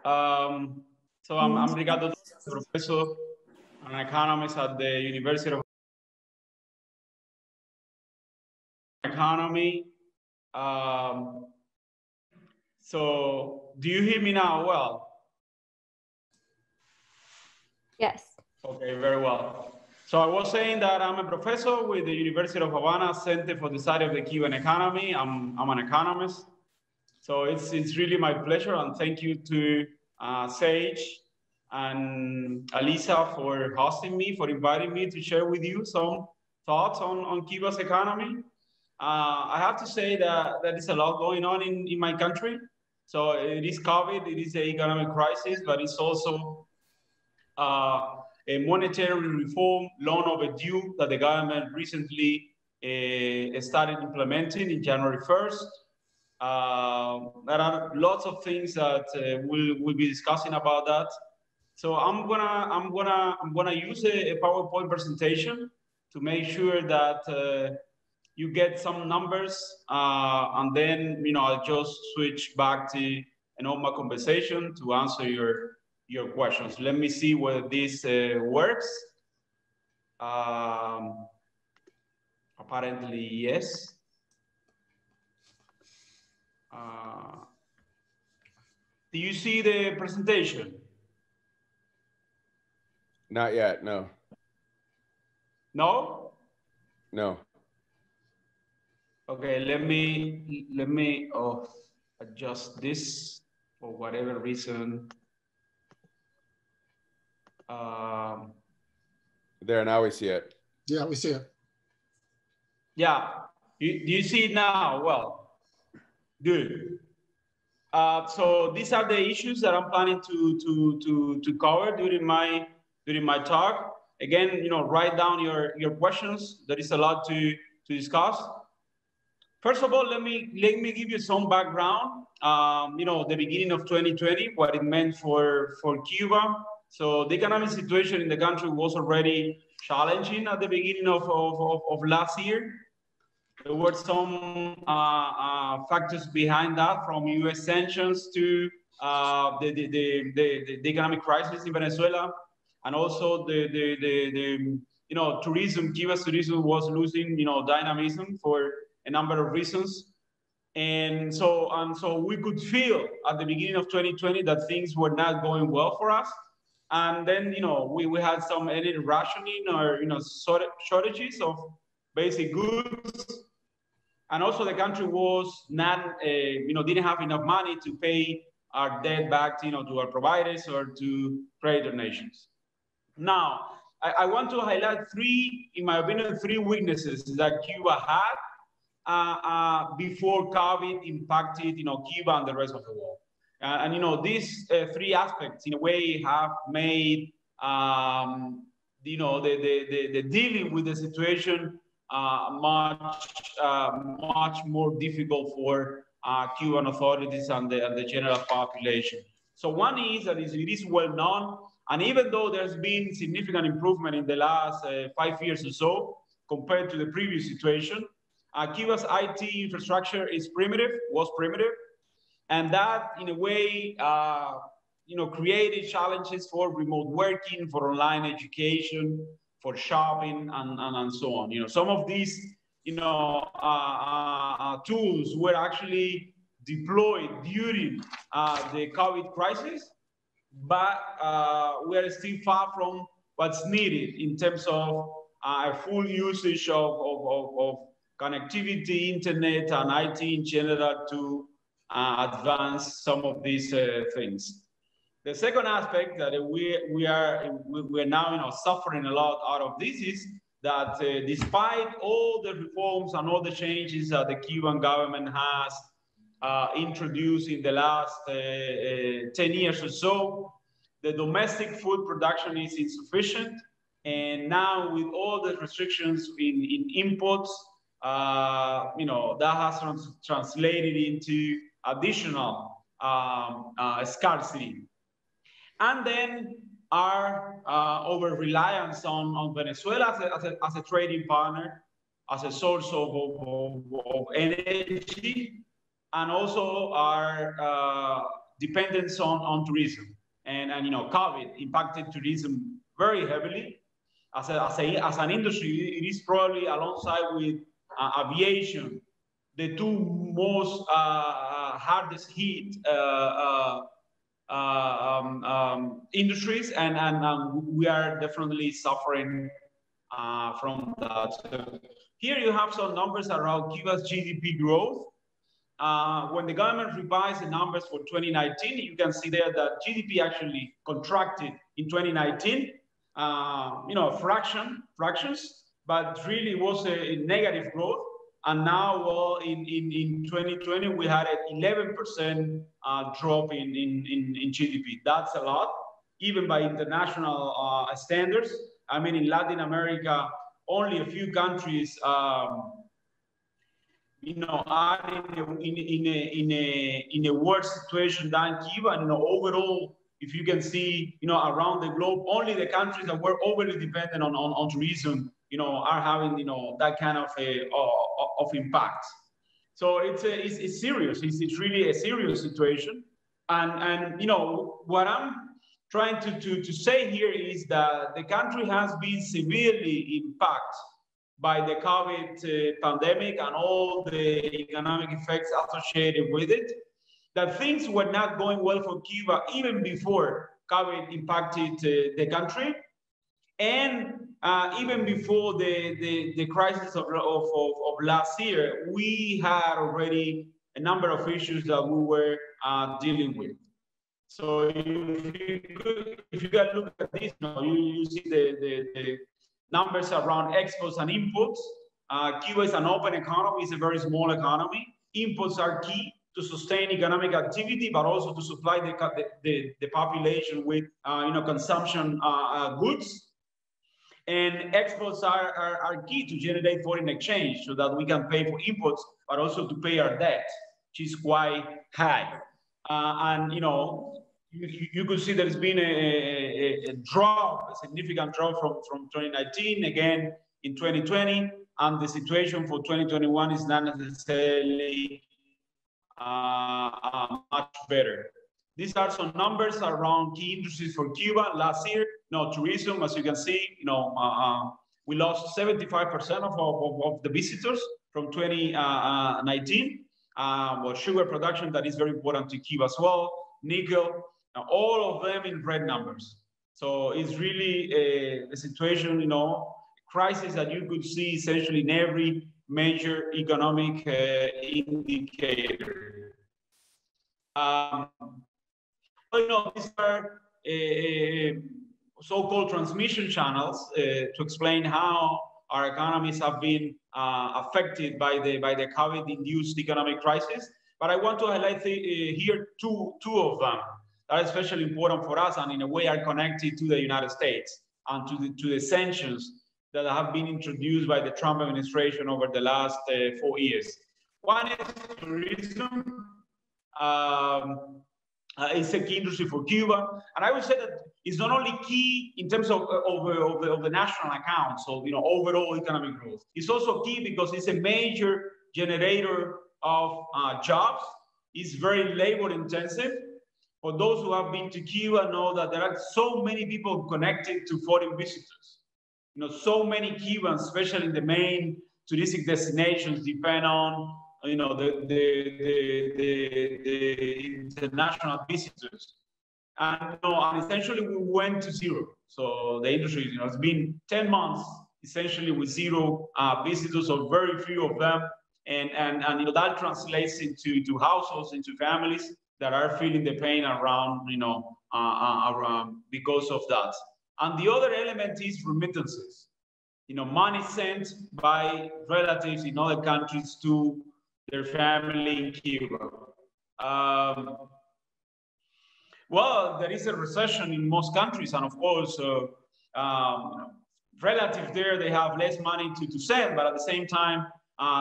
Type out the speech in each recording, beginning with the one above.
So I'm Ricardo, professor and economist at the University of Economy. So do you hear me now well? Yes. Okay, very well. So I was saying that I'm a professor with the University of Havana Center for the Study of the Cuban Economy. I'm an economist. So it's really my pleasure, and thank you to Sage and Alisa for hosting me, for inviting me to share with you some thoughts on Cuba's economy. I have to say that there is a lot going on in my country. So it is COVID, it is an economic crisis, but it's also a monetary reform, long overdue, that the government recently started implementing in January 1st. There are lots of things that we'll be discussing about that. So I'm gonna use a PowerPoint presentation to make sure that you get some numbers, and then I'll just switch back to a normal conversation to answer your questions. Let me see whether this works. Apparently, yes. Do you see the presentation? Not yet, no. No? No. Okay, let me adjust this for whatever reason. There, now we see it. Yeah, we see it. Yeah, do you see it now? Well, good. So these are the issues that I'm planning to cover during my talk. Again, write down your questions. There is a lot to discuss. First of all, let me give you some background. The beginning of 2020, what it meant for Cuba. So the economic situation in the country was already challenging at the beginning of last year. There were some factors behind that, from U.S. sanctions to the economic crisis in Venezuela, and also the tourism. Cuba's tourism was losing dynamism for a number of reasons, and so we could feel at the beginning of 2020 that things were not going well for us. And then we had some energy rationing, or shortages of basic goods. And also the country was not, didn't have enough money to pay our debt back to our providers or to creditor nations. Now, I want to highlight in my opinion, three weaknesses that Cuba had before COVID impacted, Cuba and the rest of the world. And these three aspects, in a way, have made, the dealing with the situation much more difficult for Cuban authorities and the general population. So one is that it is well known, and even though there's been significant improvement in the last 5 years or so compared to the previous situation, Cuba's IT infrastructure was primitive, and that in a way created challenges for remote working, for online education, for shopping, and so on. Some of these tools were actually deployed during the COVID crisis, but we are still far from what's needed in terms of full usage of connectivity, internet, and IT in general to advance some of these things. The second aspect that we're now suffering a lot out of this is that despite all the reforms and all the changes that the Cuban government has introduced in the last 10 years or so, the domestic food production is insufficient. And now with all the restrictions in imports, that has translated into additional scarcity. And then our over-reliance on Venezuela as a trading partner, as a source of energy, and also our dependence on tourism. And COVID impacted tourism very heavily. As an industry, it is probably alongside with aviation, the two most hardest hit industries, and we are definitely suffering from that. So here you have some numbers around Cuba's GDP growth. When the government revised the numbers for 2019, you can see there that GDP actually contracted in 2019, fractions, but really was a negative growth. And now, well, in 2020, we had an 11% drop in GDP. That's a lot, even by international standards. I mean, in Latin America, only a few countries, are in a worse situation than Cuba. And overall, if you can see, around the globe, only the countries that were overly dependent on tourism, are having, that kind of impact. So it's serious. It's really a serious situation. And what I'm trying to say here is that the country has been severely impacted by the COVID pandemic and all the economic effects associated with it, that things were not going well for Cuba even before COVID impacted the country. And even before the crisis of last year, we had already a number of issues that we were dealing with. So if you can look at this, you see the numbers around exports and imports. Cuba is an open economy, it's a very small economy. Imports are key to sustain economic activity, but also to supply the population with consumption goods. And exports are key to generate foreign exchange so that we can pay for imports, but also to pay our debt, which is quite high. And you could see there's been a significant drop from 2019, again in 2020, and the situation for 2021 is not necessarily much better. These are some numbers around key industries for Cuba last year. Tourism, as you can see, we lost 75% of the visitors from 2019. Sugar production, that is very important to Cuba as well. Nickel, all of them in red numbers. So it's really a situation, crisis that you could see essentially in every major economic indicator. These are so-called transmission channels to explain how our economies have been affected by the COVID-induced economic crisis. But I want to highlight here two of them that are especially important for us and in a way are connected to the United States and to the sanctions that have been introduced by the Trump administration over the last 4 years. One is tourism. It's a key industry for Cuba, and I would say that it's not only key in terms of the national account, so overall economic growth. It's also key because it's a major generator of jobs. It's very labor intensive. For those who have been to Cuba, know that there are so many people connected to foreign visitors. So many Cubans, especially in the main touristic destinations, depend on the international visitors, and essentially we went to zero. So the industry, it's been 10 months essentially with zero visitors, or very few of them, and that translates into households, into families that are feeling the pain around because of that. And the other element is remittances. Money sent by relatives in other countries to their family in Cuba. Well, there is a recession in most countries, and of course, relatives there, they have less money to send, but at the same time,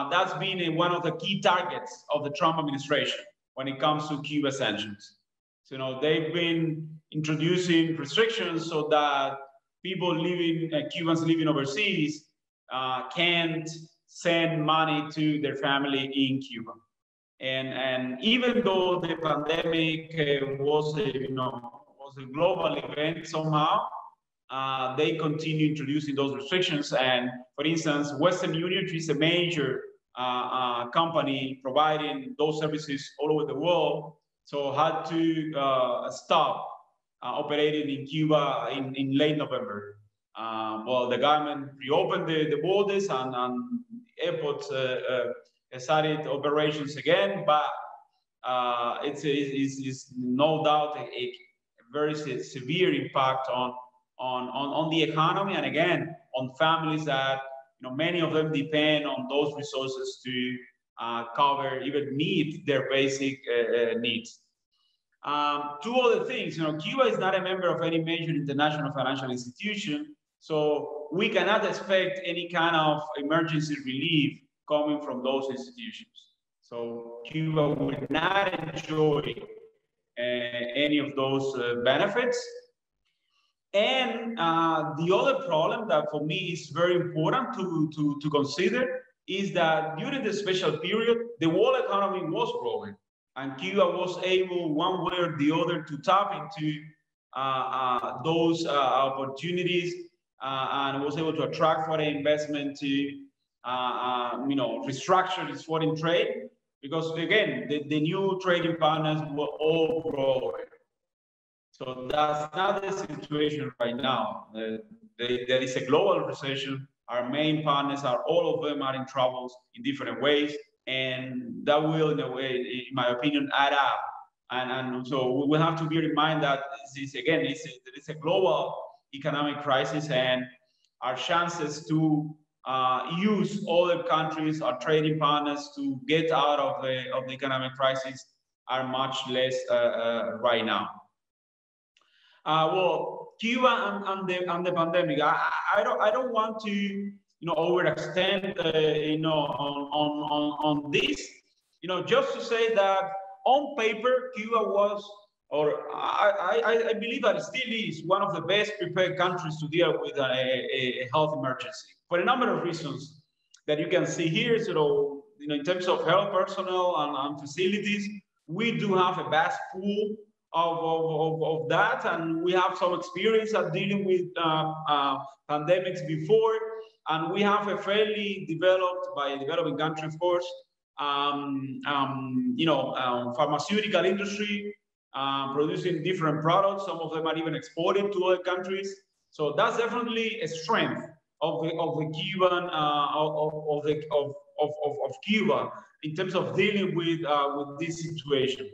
that's been one of the key targets of the Trump administration when it comes to Cuba sanctions. So, they've been introducing restrictions so that Cubans living overseas can't send money to their family in Cuba. And even though the pandemic was a global event somehow, they continue introducing those restrictions. And for instance, Western Union, which is a major company providing those services all over the world, so had to stop operating in Cuba in late November. Well, the government reopened the borders and airports started operations again, but it's no doubt a very severe impact on the economy, and again on families that many of them depend on those resources to cover, even meet their basic needs. Two other things, Cuba is not a member of any major international financial institution, so we cannot expect any kind of emergency relief coming from those institutions. So Cuba will not enjoy any of those benefits. And the other problem that for me is very important to consider is that during the special period, the world economy was growing, and Cuba was able, one way or the other, to tap into those opportunities and was able to attract foreign investment to restructure its foreign trade, because again, the new trading partners were all growing. So that's not the situation right now. There is a global recession. Our main partners all of them are in troubles in different ways, and that will, in a way, in my opinion, add up. And so we will have to bear in mind that it's a global economic crisis, and our chances to use other countries, our trading partners, to get out of the economic crisis are much less right now. Well, Cuba and the pandemic. I don't want to overextend on this. Just to say that on paper, Cuba was, or I believe that it still is, one of the best prepared countries to deal with a health emergency for a number of reasons that you can see here. So, in terms of health personnel and facilities, we do have a vast pool of that, and we have some experience at dealing with pandemics before, and we have a fairly developed, by a developing country, of course, pharmaceutical industry, producing different products. Some of them are even exported to other countries. So that's definitely a strength of the Cuban of Cuba in terms of dealing with this situation.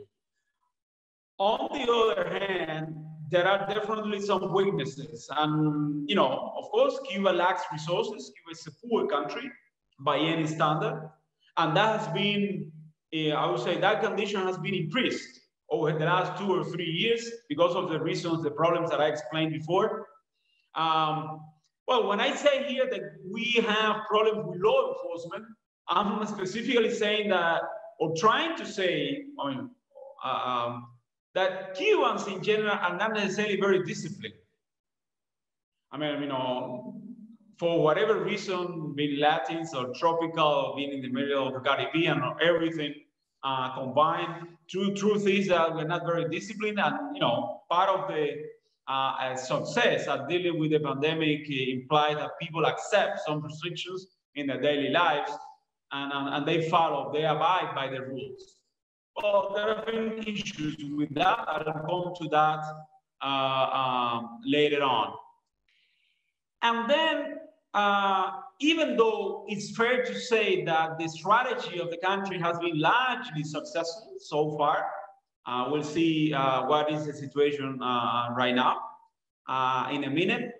On the other hand, there are definitely some weaknesses, and of course, Cuba lacks resources. Cuba is a poor country by any standard, and that has been, I would say, that condition has been increased over the last 2 or 3 years because of the reasons, the problems that I explained before. Well, when I say here that we have problems with law enforcement, I'm specifically saying that, or trying to say, that Cubans in general are not necessarily very disciplined. I mean, for whatever reason, being Latins or tropical, being in the middle of the Caribbean or everything combined, truth is that we're not very disciplined, and part of the success at dealing with the pandemic implies that people accept some restrictions in their daily lives, and they abide by the rules. Well, there have been issues with that. I'll come to that later on. And then, even though it's fair to say that the strategy of the country has been largely successful so far, we'll see what is the situation right now in a minute.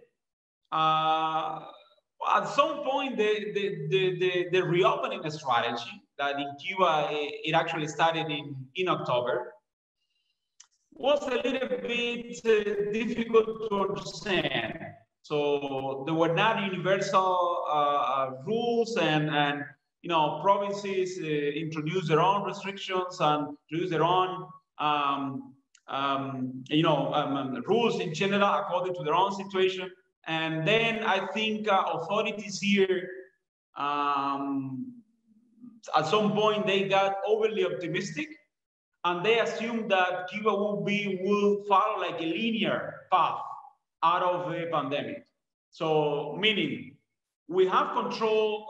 At some point, the reopening strategy that in Cuba, it actually started in October, was a little bit difficult to understand. So there were not universal rules, and provinces introduced their own restrictions and introduced their own rules in general according to their own situation. And then I think authorities here at some point they got overly optimistic, and they assumed that Cuba will follow like a linear path out of the pandemic. So meaning we have control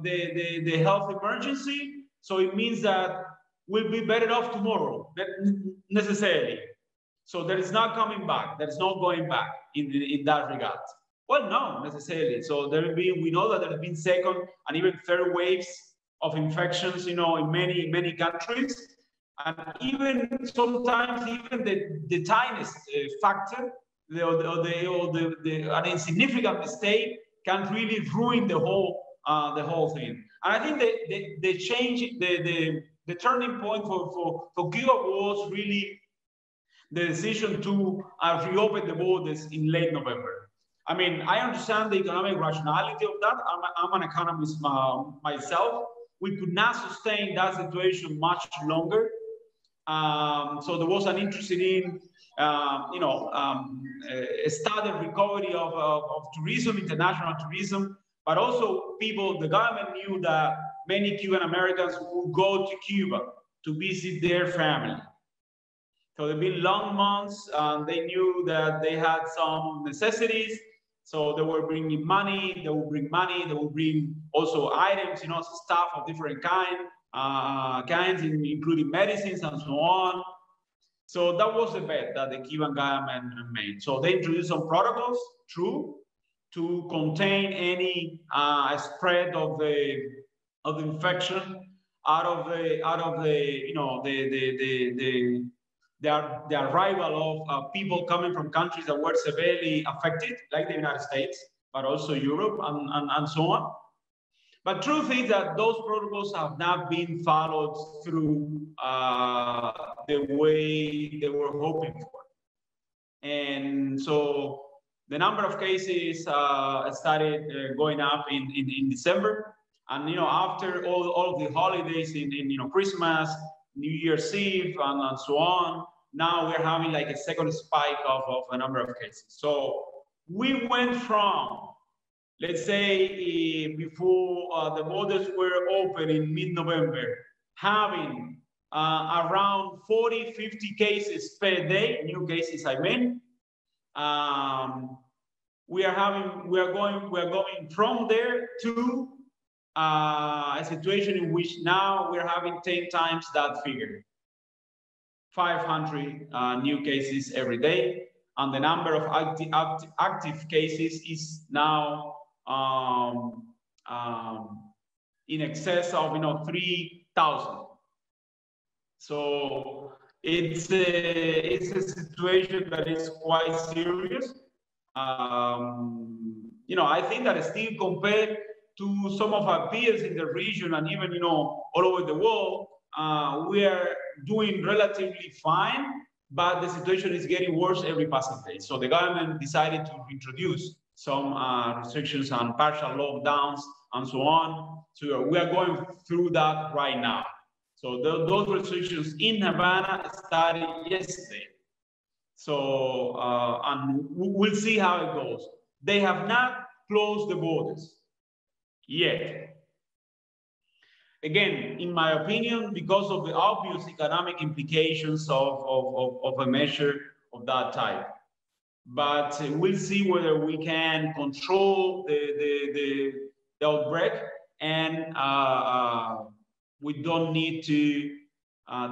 the health emergency, so it means that we'll be better off tomorrow, necessarily. So there is not coming back. There is no going back in that regard. Well, no, necessarily. So we know that there have been second and even third waves of infections, in many countries. And even sometimes, even the tiniest factor, an insignificant mistake can really ruin the whole thing. And I think the change, the turning point for Cuba was really the decision to reopen the borders in late November. I mean, I understand the economic rationality of that. I'm an economist myself. We could not sustain that situation much longer. So there was an interest in, a started recovery of tourism, international tourism, but also the government knew that many Cuban Americans would go to Cuba to visit their family. So there've been long months, and they knew that they had some necessities. So they were bringing money, they will bring also items, stuff of different kinds, including medicines and so on. So that was the bet that the Cuban government made. So they introduced some protocols, true, to contain any spread of the infection out of the arrival of people coming from countries that were severely affected, like the United States, but also Europe and so on. But truth is that those protocols have not been followed through the way they were hoping for. And so the number of cases started going up in December. And after all of the holidays in Christmas, New Year's Eve, and so on, now we're having like a second spike of a number of cases. So we went from, let's say, before the borders were open in mid-November, having around 40, 50 cases per day, new cases, I mean. We are going from there to a situation in which now we're having 10 times that figure. 500 new cases every day, and the number of active cases is now in excess of 3,000. So it's a situation that is quite serious. I think that still compared to some of our peers in the region and even all over the world, we are doing relatively fine, but the situation is getting worse every passing day. So the government decided to introduce some restrictions and partial lockdowns and so on. So we are going through that right now. So those restrictions in Havana started yesterday. So, and we'll see how it goes. They have not closed the borders yet. Again, in my opinion, because of the obvious economic implications of a measure of that type. But we'll see whether we can control the outbreak, and we don't need to,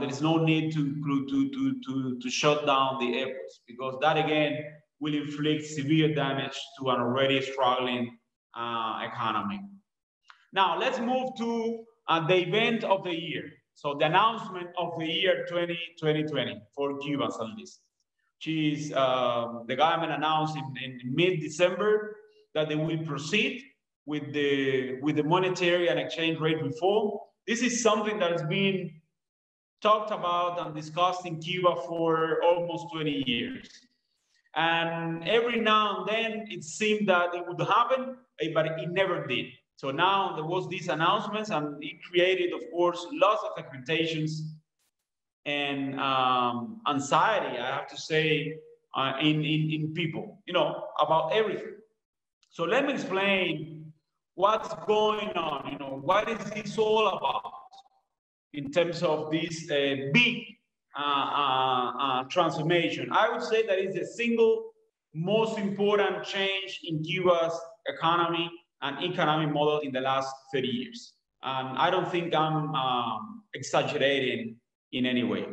there is no need to shut down the airports, because that again will inflict severe damage to an already struggling economy. Now let's move to the event of the year. So the announcement of the year 2020 for Cubans at least. The government announced in mid-December that they will proceed with the monetary and exchange rate reform. This is something that has been talked about and discussed in Cuba for almost 20 years. And every now and then it seemed that it would happen, but it never did. So now there was these announcements, and it created, of course, lots of expectations and anxiety, I have to say, in people, about everything. So let me explain what's going on, you know, what is this all about in terms of this big transformation. I would say that is the single most important change in Cuba's economy and economic model in the last 30 years. And I don't think I'm exaggerating in any way.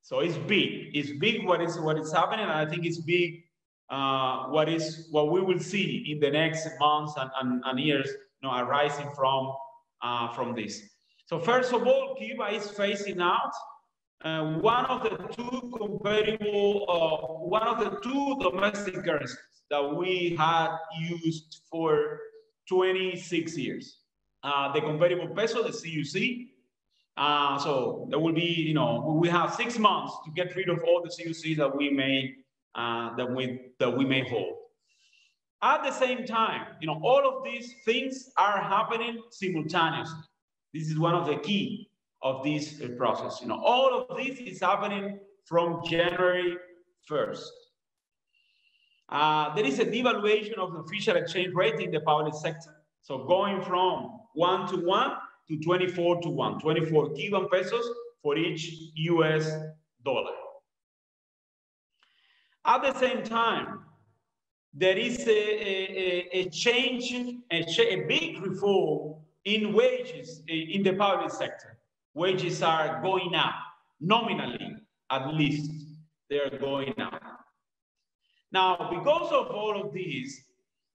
So it's big. It's big what is happening, and I think it's big what we will see in the next months and years, you know, arising from this. So first of all, Cuba is phasing out one of the two domestic currencies that we had used for 26 years. The convertible peso, the CUC. So there will be, you know, we have 6 months to get rid of all the CUCs that we may hold. At the same time, you know, all of these things are happening simultaneously. This is one of the key of this process. You know, all of this is happening from January 1st. There is a devaluation of the official exchange rate in the public sector. So going from 1 to 1 to 24 to 1, 24 Cuban pesos for each US dollar. At the same time, there is a change, a big reform in wages in the public sector. Wages are going up, nominally at least, they are going up. Now, because of all of this,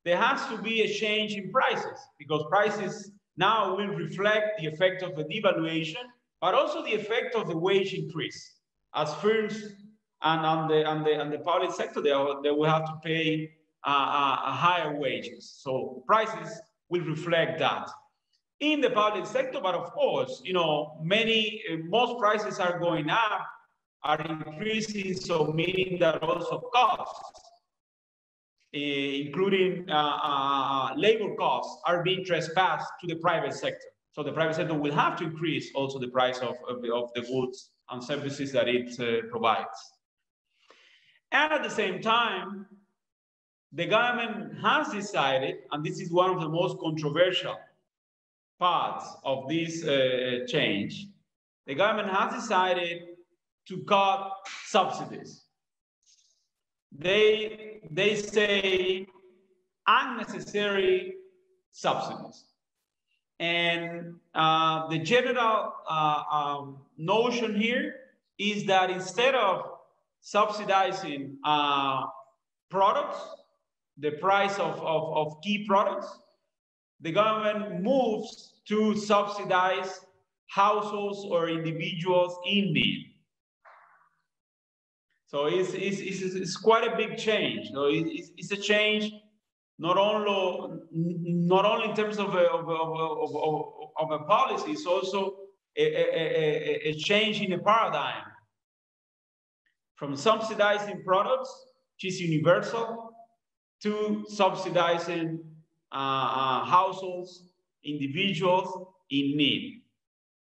there has to be a change in prices, because prices now will reflect the effect of the devaluation, but also the effect of the wage increase. As firms and the public sector, they will have to pay higher wages. So prices will reflect that. In the public sector, but of course, you know, most prices are going up, are increasing, so meaning that also costs, including labor costs, are being trespassed to the private sector. So the private sector will have to increase also the price of the goods and services that it provides. And at the same time, the government has decided, and this is one of the most controversial parts of this change, the government has decided to cut subsidies. They say unnecessary subsidies. And the general notion here is that instead of subsidizing products, the price of key products, the government moves to subsidize households or individuals in need. So it's quite a big change. So it's a change not only in terms of a policy, it's also a change in the paradigm from subsidizing products, which is universal, to subsidizing households, individuals in need.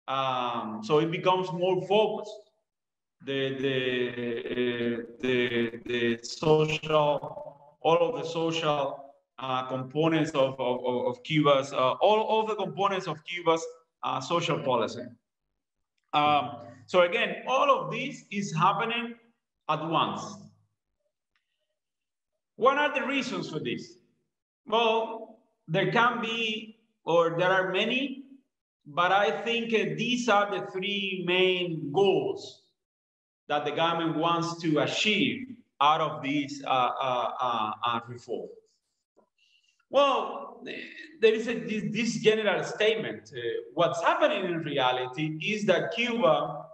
So it becomes more focused. The social, all of the social components of Cuba's, all of the components of Cuba's social policy. So again, all of this is happening at once. What are the reasons for this? Well, there can be, or there are many, but I think these are the three main goals that the government wants to achieve out of this reform. Well, there is this general statement. What's happening in reality is that Cuba,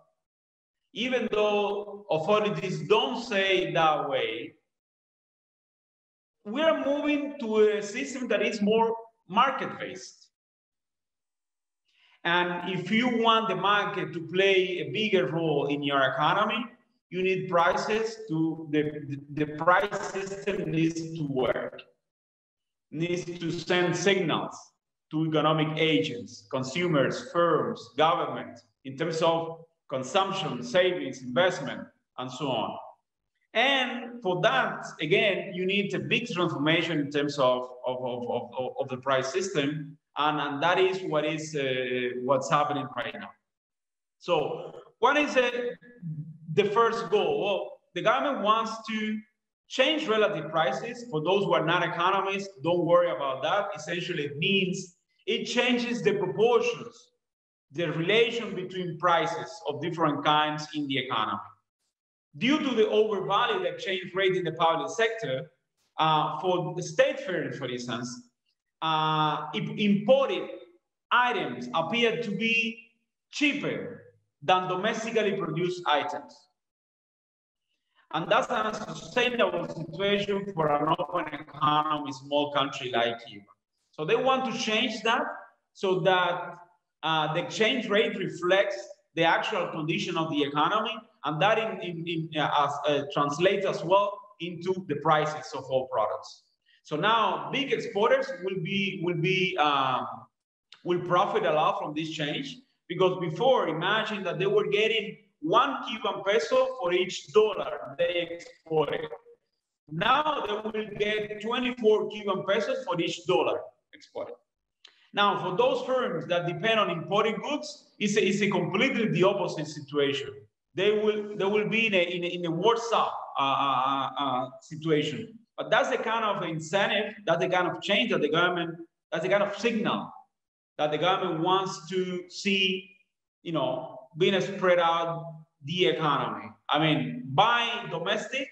even though authorities don't say it that way, we are moving to a system that is more market-based. And if you want the market to play a bigger role in your economy, you need prices to, the price system needs to work, needs to send signals to economic agents, consumers, firms, government, in terms of consumption, savings, investment, and so on. And for that, again, you need a big transformation in terms of the price system. And that is what is what's happening right now. So what is the first goal? Well, the government wants to change relative prices. For those who are not economists, don't worry about that. Essentially, it means it changes the proportions, the relation between prices of different kinds in the economy. Due to the overvalued exchange rate in the public sector, for the state fairs, for instance, imported items appear to be cheaper than domestically produced items. And that's an unsustainable situation for an open economy, small country like Cuba. So they want to change that so that the exchange rate reflects the actual condition of the economy, and that translates as well into the prices of all products. So now big exporters will profit a lot from this change, because before, imagine that they were getting 1 Cuban peso for each dollar they exported. Now they will get 24 Cuban pesos for each dollar exported. Now, for those firms that depend on imported goods, it's a completely the opposite situation. They will be in a worse situation. But that's the kind of incentive, that's the kind of change that the government, that's the kind of signal that the government wants to see, you know, being spread out the economy. I mean, buy domestic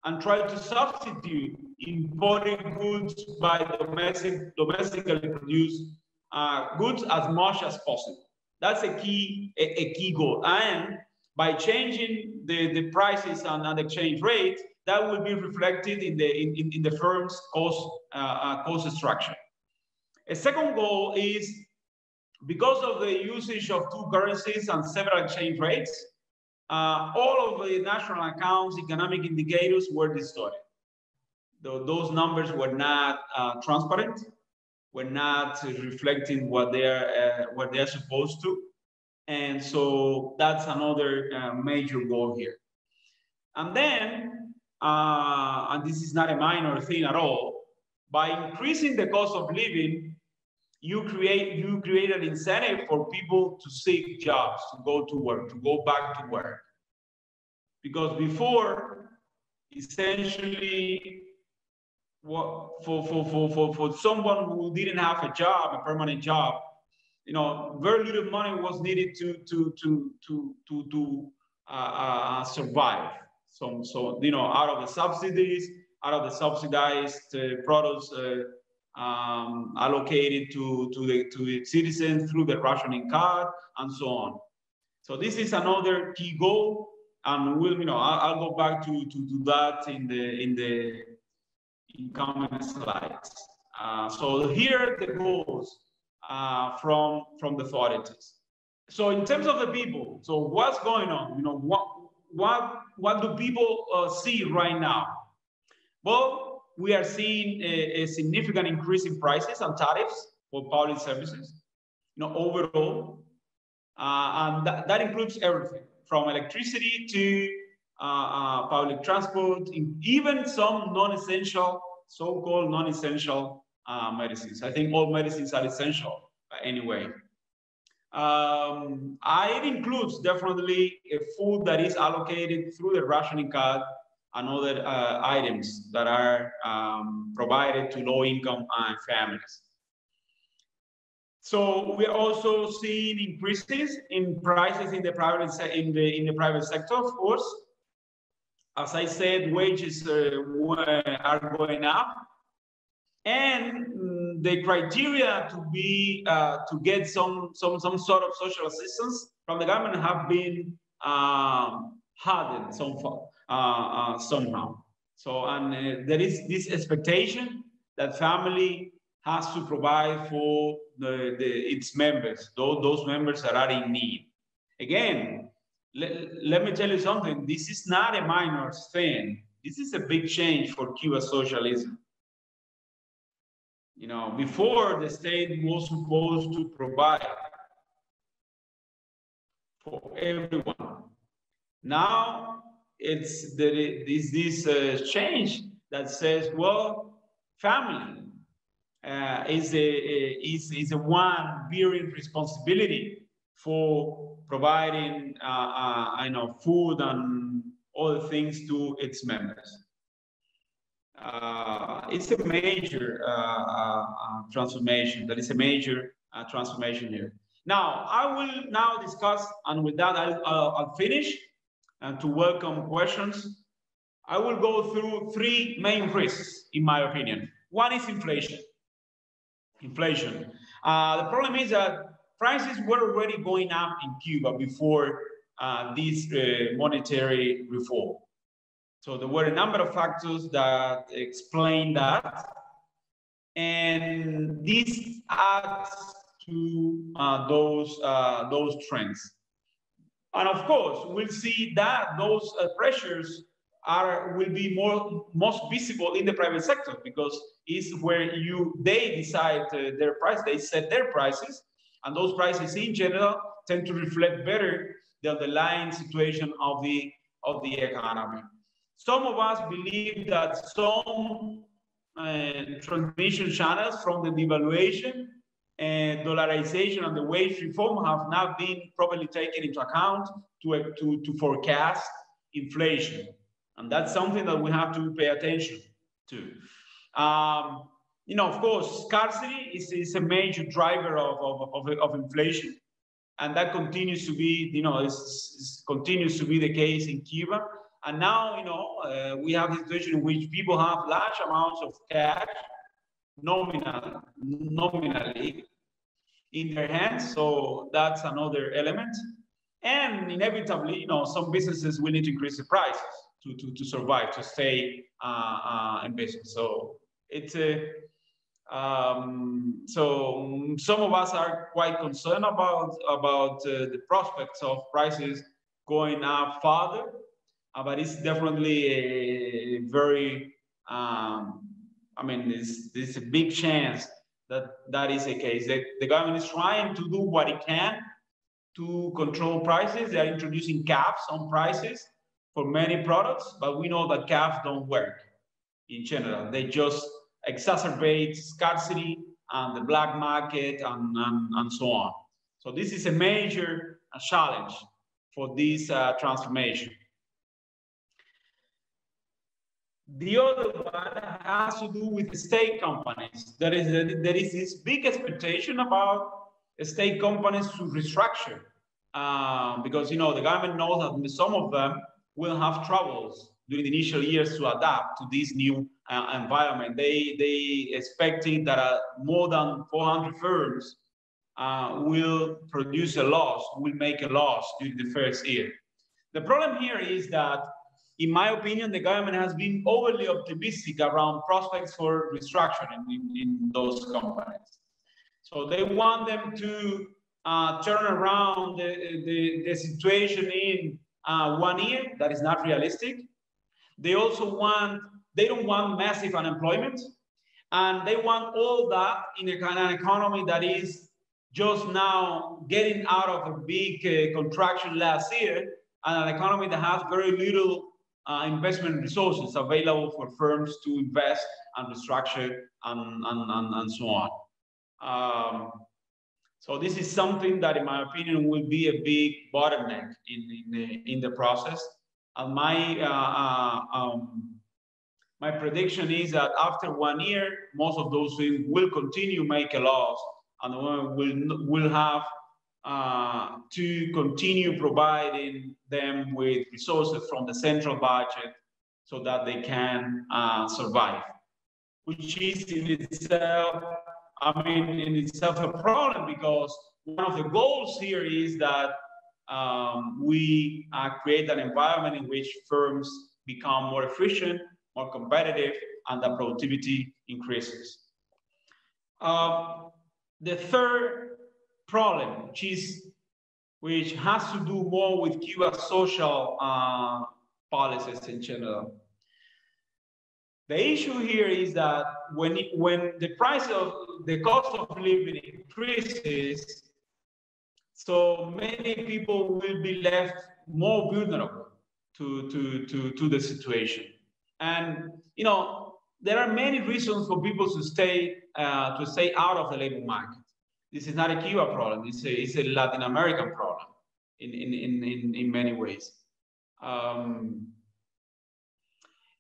and try to substitute imported goods by domestically produced goods as much as possible. That's a key goal. And by changing the prices and the exchange rate, that will be reflected in the firm's cost structure. A second goal is, because of the usage of 2 currencies and several exchange rates, all of the national accounts economic indicators were distorted. Those numbers were not transparent, were not reflecting what they're supposed to. And so that's another major goal here. And then, and this is not a minor thing at all, by increasing the cost of living, you create an incentive for people to seek jobs, to go to work, to go back to work. Because before, essentially, for someone who didn't have a job, a permanent job, you know, very little money was needed to survive. So you know, out of the subsidies, out of the subsidized products allocated to the citizens through the rationing card and so on. So this is another key goal, and we'll, you know, I'll go back to that in the incoming slides. So here are the goals from the authorities. So in terms of the people, so what's going on? You know, what do people see right now? Well, we are seeing a significant increase in prices and tariffs for public services, you know, overall. And that includes everything from electricity to public transport, even some non-essential, so-called non-essential medicines. I think all medicines are essential anyway. It includes definitely a food that is allocated through the rationing card and other items that are provided to low-income families. So we are also seeing increases in prices in the private sector, of course. As I said, wages are going up, and the criteria to get some sort of social assistance from the government have been hardened somehow. So, and there is this expectation that family has to provide for its members, those members that are in need. Again, let me tell you something. This is not a minor thing. This is a big change for Cuba socialism. You know, before, the state was supposed to provide for everyone. Now, this change that says, well, family is a one bearing responsibility for providing food and other things to its members. It's a major transformation. That is a major transformation here. Now, I will now discuss, and with that, I'll finish. And to welcome questions, I will go through three main risks, in my opinion. One is inflation. The problem is that prices were already going up in Cuba before this monetary reform. So there were a number of factors that explain that. And this adds to those trends. And of course, we'll see that those pressures will be most visible in the private sector, because it's where they decide their price, they set their prices, and those prices in general tend to reflect better the underlying situation of the economy. Some of us believe that some transmission channels from the devaluation and dollarization and the wage reform have not been properly taken into account to forecast inflation. And that's something that we have to pay attention to. Of course, scarcity is a major driver of inflation. And that continues to be, continues to be the case in Cuba. And now, we have a situation in which people have large amounts of cash nominally in their hands. So that's another element. And inevitably, some businesses will need to increase the prices to survive, to stay in business. So it's so some of us are quite concerned about the prospects of prices going up further, but it's definitely a very there's a big chance that is the case. The government is trying to do what it can to control prices. They are introducing caps on prices for many products, but we know that caps don't work in general. They just exacerbate scarcity and the black market and so on. So this is a major challenge for this transformation. The other one has to do with the state companies. There is this big expectation about state companies to restructure because the government knows that some of them will have troubles during the initial years to adapt to this new environment. They expecting that more than 400 firms will produce a loss, will make a loss during the first year. The problem here is that, in my opinion, the government has been overly optimistic around prospects for restructuring in those companies. So they want them to turn around the situation in 1 year. That is not realistic. They don't want massive unemployment, and they want all that in an economy that is just now getting out of a big contraction last year, and an economy that has very little investment resources available for firms to invest and restructure and so on. So this is something that, in my opinion, will be a big bottleneck in the process. And my prediction is that after 1 year, most of those things will continue to make a loss, and will have to continue providing them with resources from the central budget so that they can survive, which is in itself a problem, because one of the goals here is that we create an environment in which firms become more efficient, more competitive, and the productivity increases. The third problem, which has to do more with Cuba's social policies in general. The issue here is that when the cost of living increases, so many people will be left more vulnerable. to the situation. And you know, there are many reasons for people to stay out of the labor market. This is not a Cuba problem. It's a Latin American problem in many ways.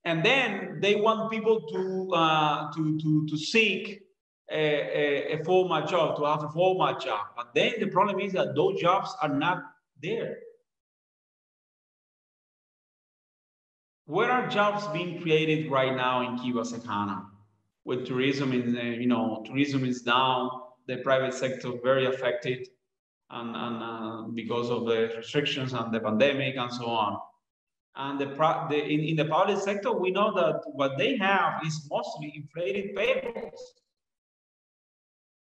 And then they want people to seek a formal job, to have a formal job. But then the problem is that those jobs are not there. Where are jobs being created right now in Cuba's economy? With tourism, tourism is down, the private sector very affected, and because of the restrictions and the pandemic and so on. And in the public sector, we know that what they have is mostly inflated payrolls.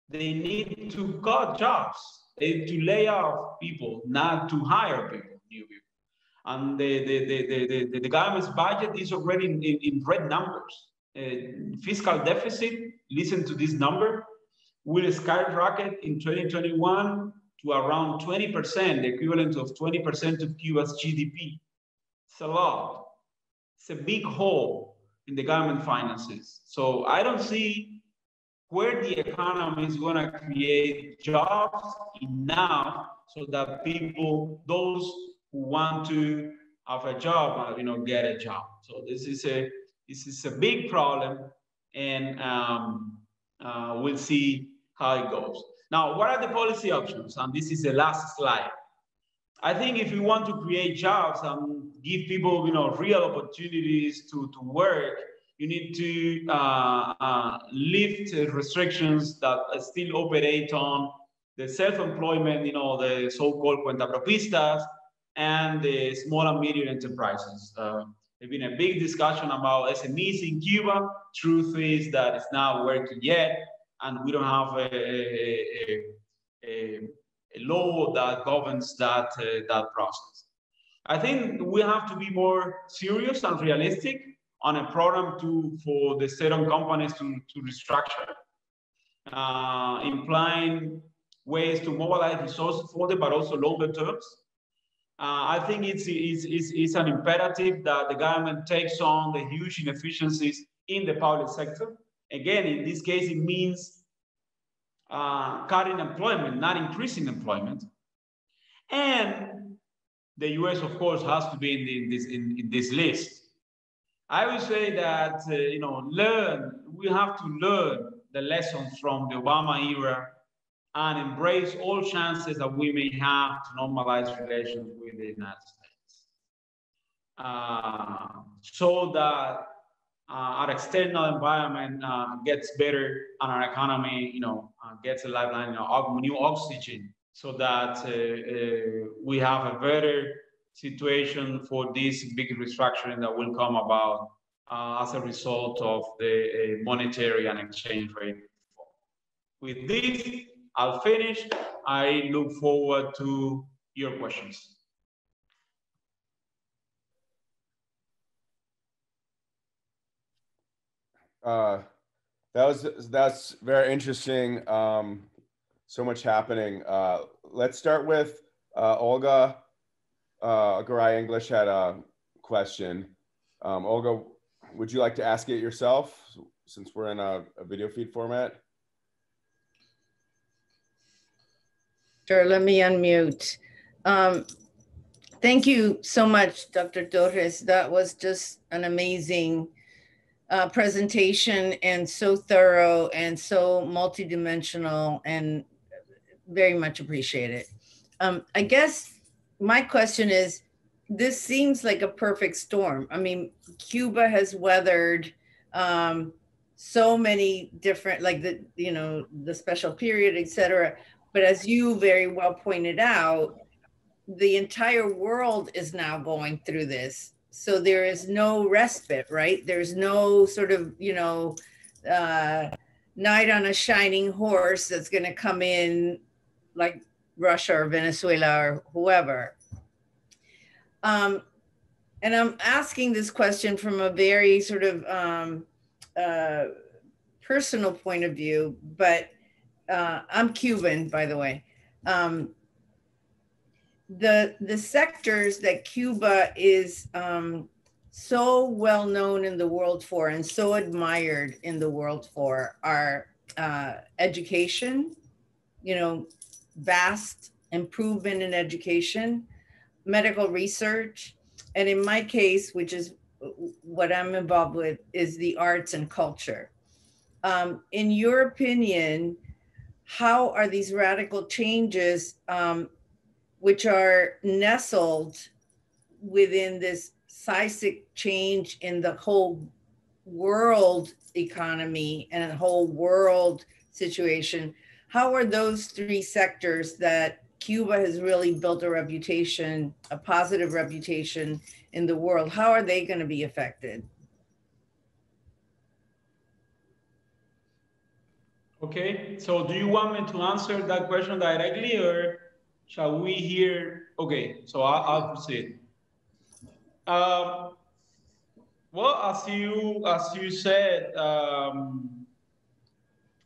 They need to cut jobs, they need to lay off people, not to hire people, new people. And the government's budget is already in red numbers. Fiscal deficit, listen to this number, will skyrocket in 2021 to around 20%, the equivalent of 20% of Cuba's GDP. It's a lot. It's a big hole in the government finances. So I don't see where the economy is going to create jobs enough so that people, those who want to have a job, get a job. So this is a big problem, and we'll see how it goes. Now, what are the policy options? And this is the last slide. I think if we want to create jobs and give people, real opportunities to work, you need to lift restrictions that still operate on the self-employment, the so-called cuentapropistas, and the small and medium enterprises. There's been a big discussion about SMEs in Cuba. Truth is that it's not working yet, and we don't have a law that governs that process. I think we have to be more serious and realistic on a program for the state-owned companies to restructure, implying ways to mobilize resources for them, but also longer terms. I think it's an imperative that the government takes on the huge inefficiencies in the public sector. Again, in this case, it means cutting employment, not increasing employment. And the US, of course, has to be in this list. I would say that, we have to learn the lessons from the Obama era and embrace all chances that we may have to normalize relations with the United States. So that our external environment gets better and our economy, gets a lifeline, new oxygen, so that we have a better situation for this big restructuring that will come about as a result of the monetary and exchange rate reform. With this, I'll finish. I look forward to your questions. That's very interesting. So much happening. Let's start with Olga. Garay English had a question. Olga, would you like to ask it yourself, since we're in a video feed format? Sure, let me unmute. Thank you so much, Dr. Torres. That was just an amazing presentation, and so thorough and so multidimensional, and very much appreciated. I guess my question is, this seems like a perfect storm. I mean, Cuba has weathered so many different, like the special period, et cetera. But as you very well pointed out, the entire world is now going through this. So there is no respite, right? There's no sort of, knight on a shining horse that's going to come in like Russia or Venezuela or whoever. And I'm asking this question from a very sort of personal point of view, but I'm Cuban, by the way. the sectors that Cuba is so well known in the world for and so admired in the world for are education, you know, vast improvement in education, medical research, and in my case, which is what I'm involved with, is the arts and culture. In your opinion, how are these radical changes, which are nestled within this seismic change in the whole world economy and the whole world situation, how are those three sectors that Cuba has really built a reputation, a positive reputation in the world, how are they going to be affected? Okay, so do you want me to answer that question directly, or shall we hear? Okay, so I'll proceed. Well, as you said,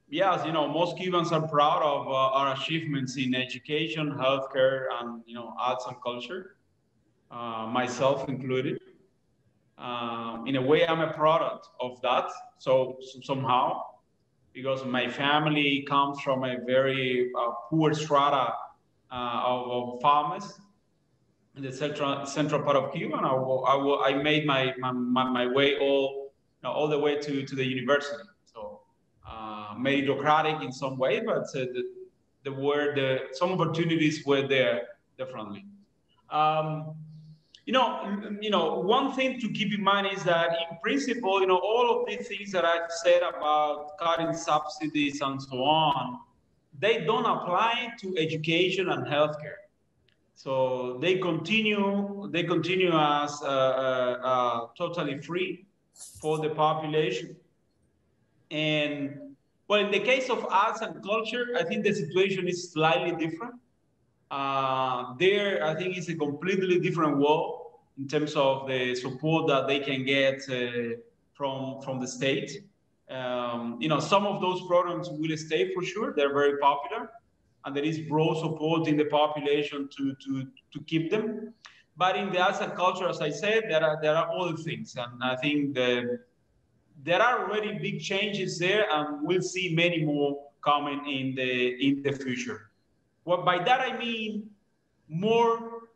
yes, you know, most Cubans are proud of our achievements in education, healthcare, and arts and culture, myself included. In a way, I'm a product of that. So somehow, because my family comes from a very poor strata of farmers in the central part of Cuba, and I made my way all the way to the university. So meritocratic in some way, but some opportunities were there definitely. One thing to keep in mind is that in principle, all of these things that I've said about cutting subsidies and so on, they don't apply to education and healthcare. So they continue as totally free for the population. And well, in the case of arts and culture, I think the situation is slightly different. There, I think it's a completely different world in terms of the support that they can get from the state. Some of those programs will stay for sure. They're very popular, and there is broad support in the population to keep them. But in the arts and culture, as I said, there are other things, and I think there are already big changes there, and we'll see many more coming in the future. Well, by that I mean more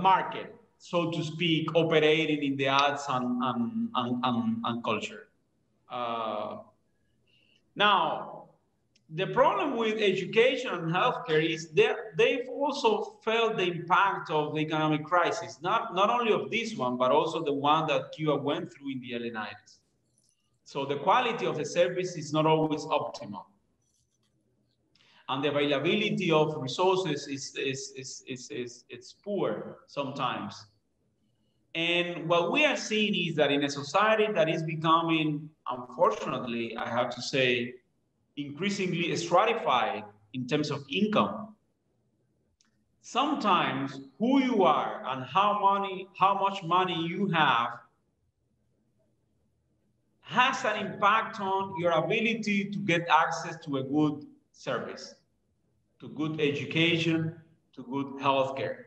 market, so to speak, operating in the arts and culture. Now, the problem with education and healthcare is they've also felt the impact of the economic crisis, not only of this one, but also the one that Cuba went through in the early 90s. So the quality of the service is not always optimal. And the availability of resources is poor sometimes. And what we are seeing is that in a society that is becoming, unfortunately, I have to say, increasingly stratified in terms of income, sometimes who you are and how much money you have has an impact on your ability to get access to a good service, to good education, to good healthcare.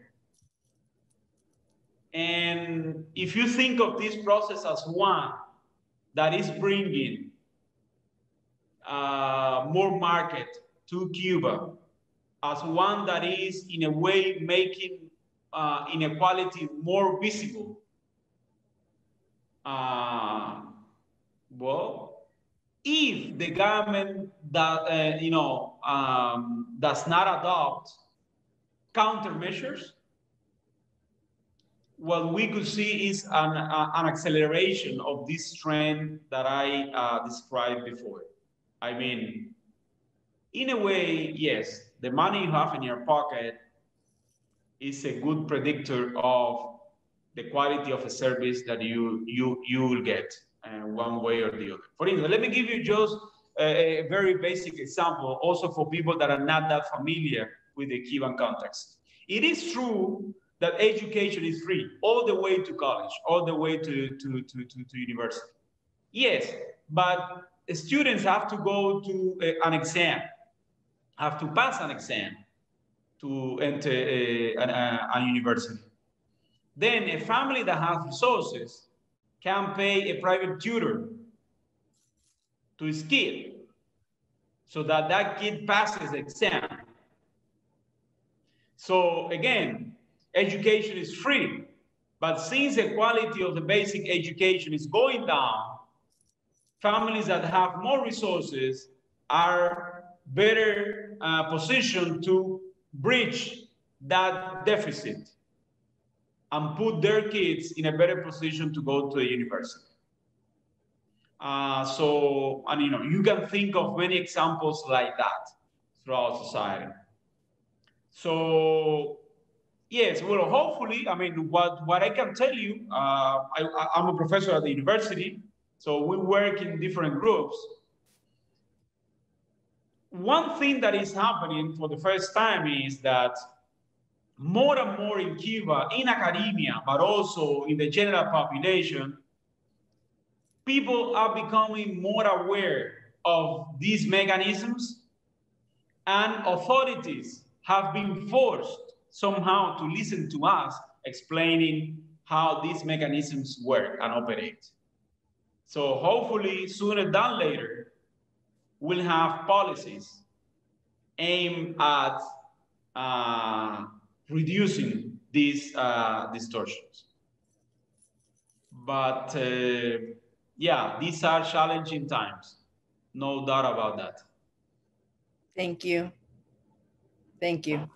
And if you think of this process as one that is bringing more market to Cuba, as one that is in a way making inequality more visible, well, if the government that does not adopt countermeasures, what we could see is an acceleration of this trend that I described before. I mean, in a way, yes, the money you have in your pocket is a good predictor of the quality of a service that you will get one way or the other. For instance, let me give you just a very basic example, also for people that are not that familiar with the Cuban context. It is true that education is free all the way to college, all the way to university. Yes, but students have to go to an exam. have to pass an exam to enter a university. Then a family that has resources can pay a private tutor to his kid so that that kid passes the exam. So again, education is free, but since the quality of the basic education is going down, families that have more resources are better positioned to bridge that deficit and put their kids in a better position to go to the university. And you can think of many examples like that throughout society. So yes, well, hopefully, I mean, what I can tell you, I'm a professor at the university, so we work in different groups. One thing that is happening for the first time is that more and more in Cuba, in academia, but also in the general population, people are becoming more aware of these mechanisms, and authorities have been forced somehow to listen to us explaining how these mechanisms work and operate. So hopefully, sooner than later, we'll have policies aimed at reducing these distortions. But yeah, these are challenging times, no doubt about that. Thank you. Thank you.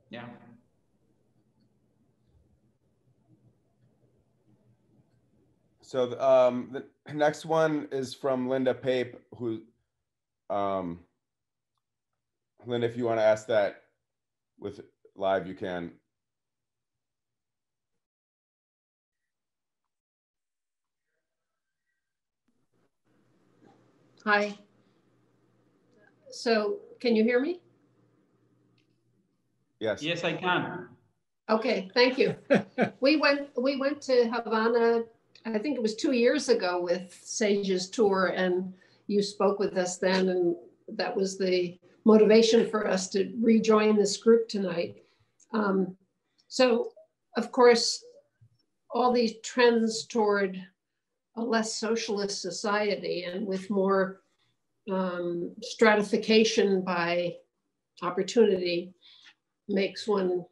Yeah. So the next one is from Linda Pape, who, Linda, if you want to ask that with live, you can. Hi. So can you hear me? Yes. Yes, I can. Okay, thank you. We went to Havana, I think it was 2 years ago with Sage's tour, and you spoke with us then, and that was the motivation for us to rejoin this group tonight. So of course, all these trends toward a less socialist society and with more stratification by opportunity makes one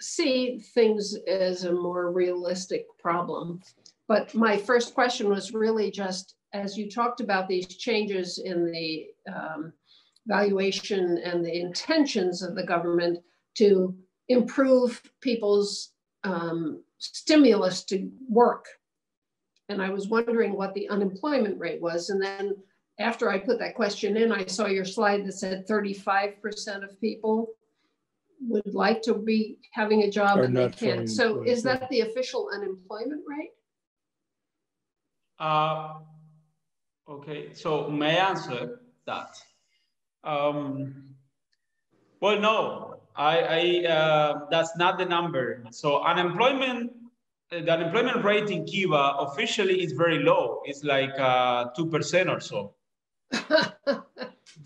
see things as a more realistic problem. But my first question was really just, as you talked about these changes in the valuation and the intentions of the government to improve people's stimulus to work. And I was wondering what the unemployment rate was. And then after I put that question in, I saw your slide that said 35% of people would like to be having a job and they can't. So is that the official unemployment rate? Okay, so may I answer that? Well, no, that's not the number. So unemployment, the unemployment rate in Cuba officially is very low. It's like 2% or so.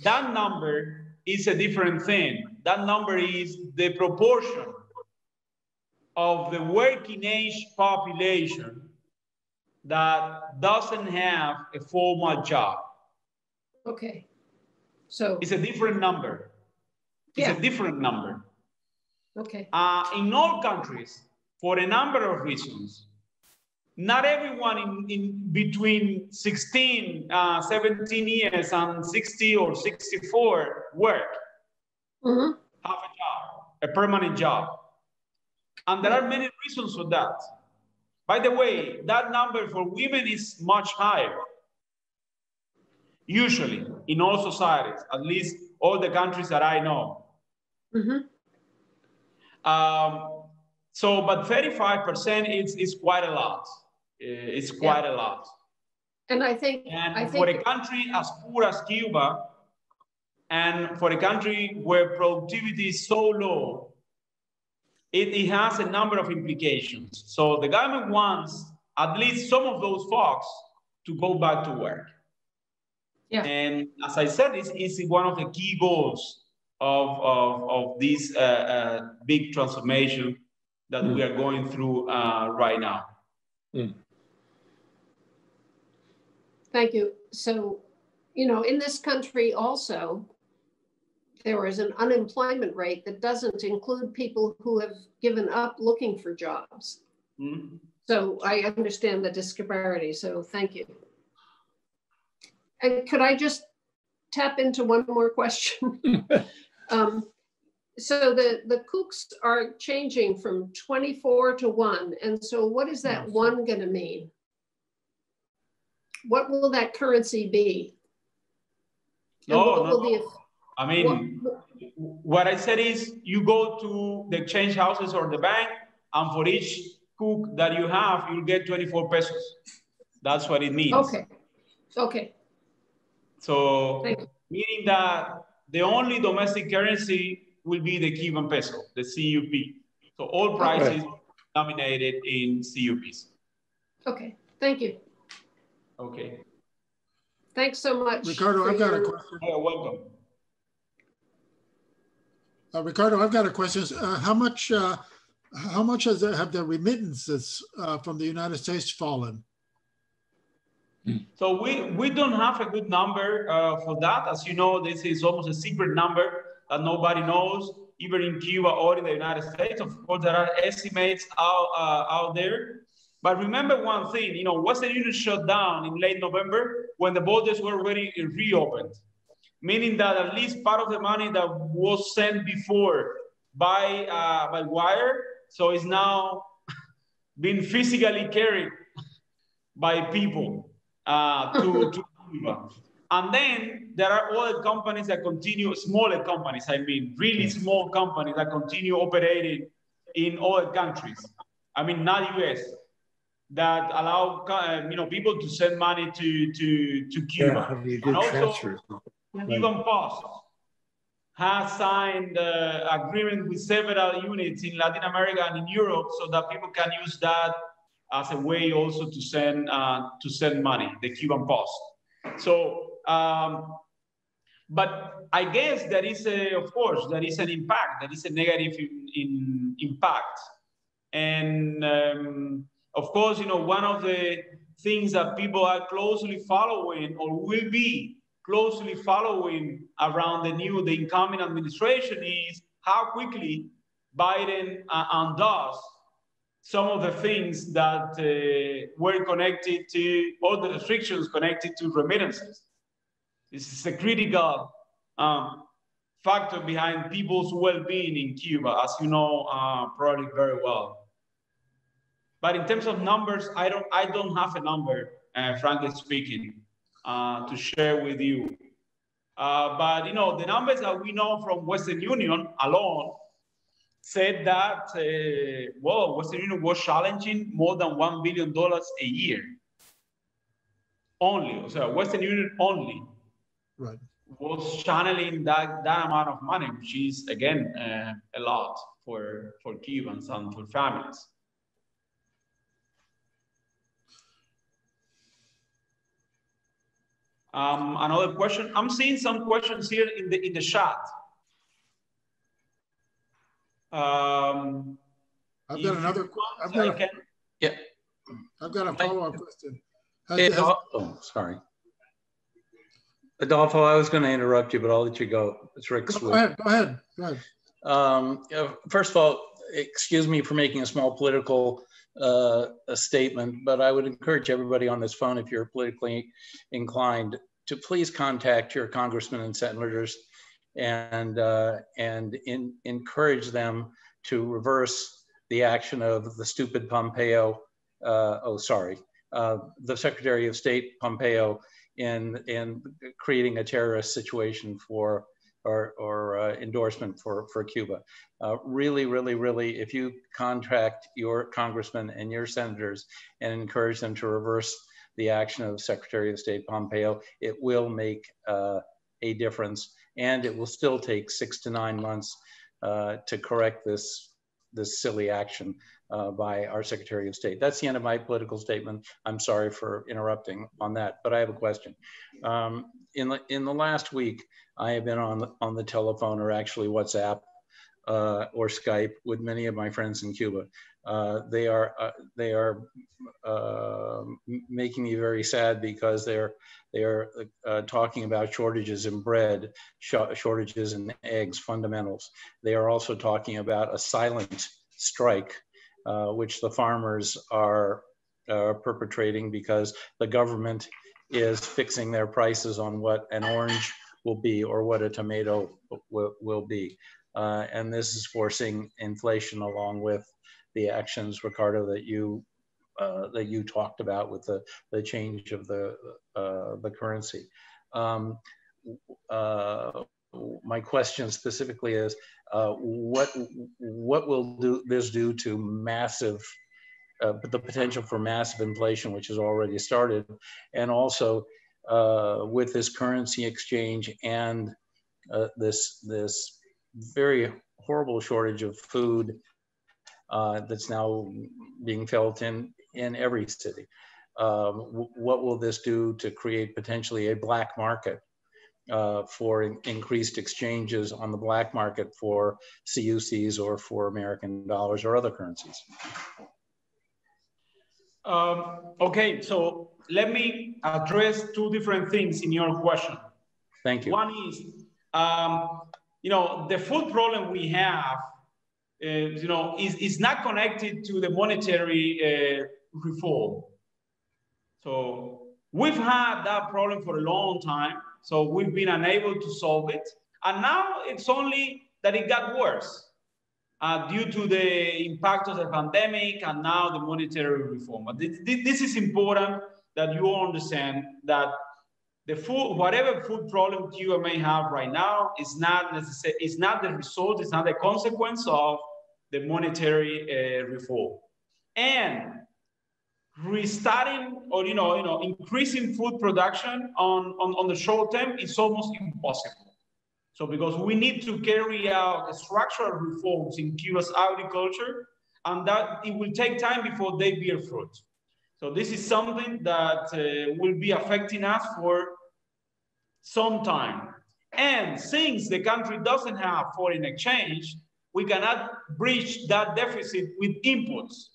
That number is a different thing. That number is the proportion of the working age population that doesn't have a formal job. Okay, so it's a different number. It's yeah. a different number. Okay. In all countries, for a number of reasons, not everyone in between 17 years and 60 or 64 work, have a job, a permanent job. And there are many reasons for that. By the way, that number for women is much higher. Usually, in all societies, at least all the countries that I know. But 35% is quite a lot. It's quite a lot. And I think for a country as poor as Cuba, and for a country where productivity is so low, it has a number of implications. So the government wants at least some of those folks to go back to work. Yeah. And as I said, it's one of the key goals of this big transformation that we are going through right now. Thank you. So, you know, in this country also, there is an unemployment rate that doesn't include people who have given up looking for jobs. So I understand the disparity, so thank you. And could I just tap into one more question? So the cooks are changing from 24 to 1. And so what is that 1 gonna mean? What will that currency be? I mean, what I said is you go to the exchange houses or the bank, and for each cook that you have, you'll get 24 pesos. That's what it means. Okay. Okay. So meaning that the only domestic currency will be the Cuban peso, the CUP. So all prices denominated in CUPs. Okay, thank you. Okay. Thanks so much. Ricardo, I've got a question. You're welcome. Ricardo, I've got a question. How much have the remittances from the United States fallen? So we don't have a good number for that. As you know, this is almost a secret number that nobody knows, even in Cuba or in the United States. Of course, there are estimates out there. But remember one thing, you know, Western Union shut down in late November when the borders were already reopened, meaning that at least part of the money that was sent before by wire, so it's now being physically carried by people to Cuba. And then there are other companies that continue, smaller companies, I mean, really small companies that continue operating in other countries. I mean, not US, that allow people to send money to Cuba. And also, Cuban Post has signed agreement with several units in Latin America and in Europe so that people can use that as a way also to send money, the Cuban Post. So, but I guess there is of course, there is an impact, there is a negative impact. And of course, you know, one of the things that people are closely following or will be closely following around the incoming administration is how quickly Biden undoes some of the things that were connected to, all the restrictions connected to remittances. This is a critical factor behind people's well-being in Cuba, as you know probably very well. But in terms of numbers, I don't have a number, frankly speaking, to share with you. But you know, the numbers that we know from Western Union alone said that Western Union was challenging more than $1 billion a year. Only, so Western Union only was channeling that amount of money, which is again a lot for Cubans and for families. Another question. I'm seeing some questions here in the chat. I've got another. I've got a follow-up question. Sorry. Adolfo, I was going to interrupt you, but I'll let you go. It's Rick. Go ahead. First of all, excuse me for making a small political statement, but I would encourage everybody on this phone, if you're politically inclined, to please contact your congressmen and senators and encourage them to reverse the action of the stupid Pompeo, the Secretary of State Pompeo in creating a terrorist situation for or endorsement for Cuba. Really, if you contact your congressmen and your senators and encourage them to reverse the action of Secretary of State Pompeo, it will make a difference, and it will still take 6 to 9 months to correct this silly action by our Secretary of State. That's the end of my political statement. I'm sorry for interrupting on that, but I have a question. In the last week, I have been on the telephone, or actually WhatsApp or Skype, with many of my friends in Cuba. They are making me very sad because they are talking about shortages in bread, shortages in eggs, fundamentals. They are also talking about a silent strike, which the farmers are perpetrating because the government is fixing their prices on what an orange will be or what a tomato will be. And this is forcing inflation, along with the actions, Ricardo, that you talked about with the change of the currency. My question specifically is, what will this do to massive, the potential for massive inflation, which has already started, and also with this currency exchange and this very horrible shortage of food that's now being felt in every city. What will this do to create potentially a black market for increased exchanges on the black market for CUCs or for American dollars or other currencies? Okay, so let me address two different things in your question. Thank you. One is, the food problem we have, is not connected to the monetary reform. So we've had that problem for a long time. So we've been unable to solve it. And now it's only that it got worse due to the impact of the pandemic and now the monetary reform. But this is important that you all understand that the food, whatever food problem Cuba may have right now, is not necessary. It's not the result. It's not the consequence of the monetary reform. And restarting or increasing food production on the short term is almost impossible. So because we need to carry out structural reforms in Cuba's agriculture, and that it will take time before they bear fruit. So this is something that will be affecting us for some time. And since the country doesn't have foreign exchange, we cannot bridge that deficit with inputs.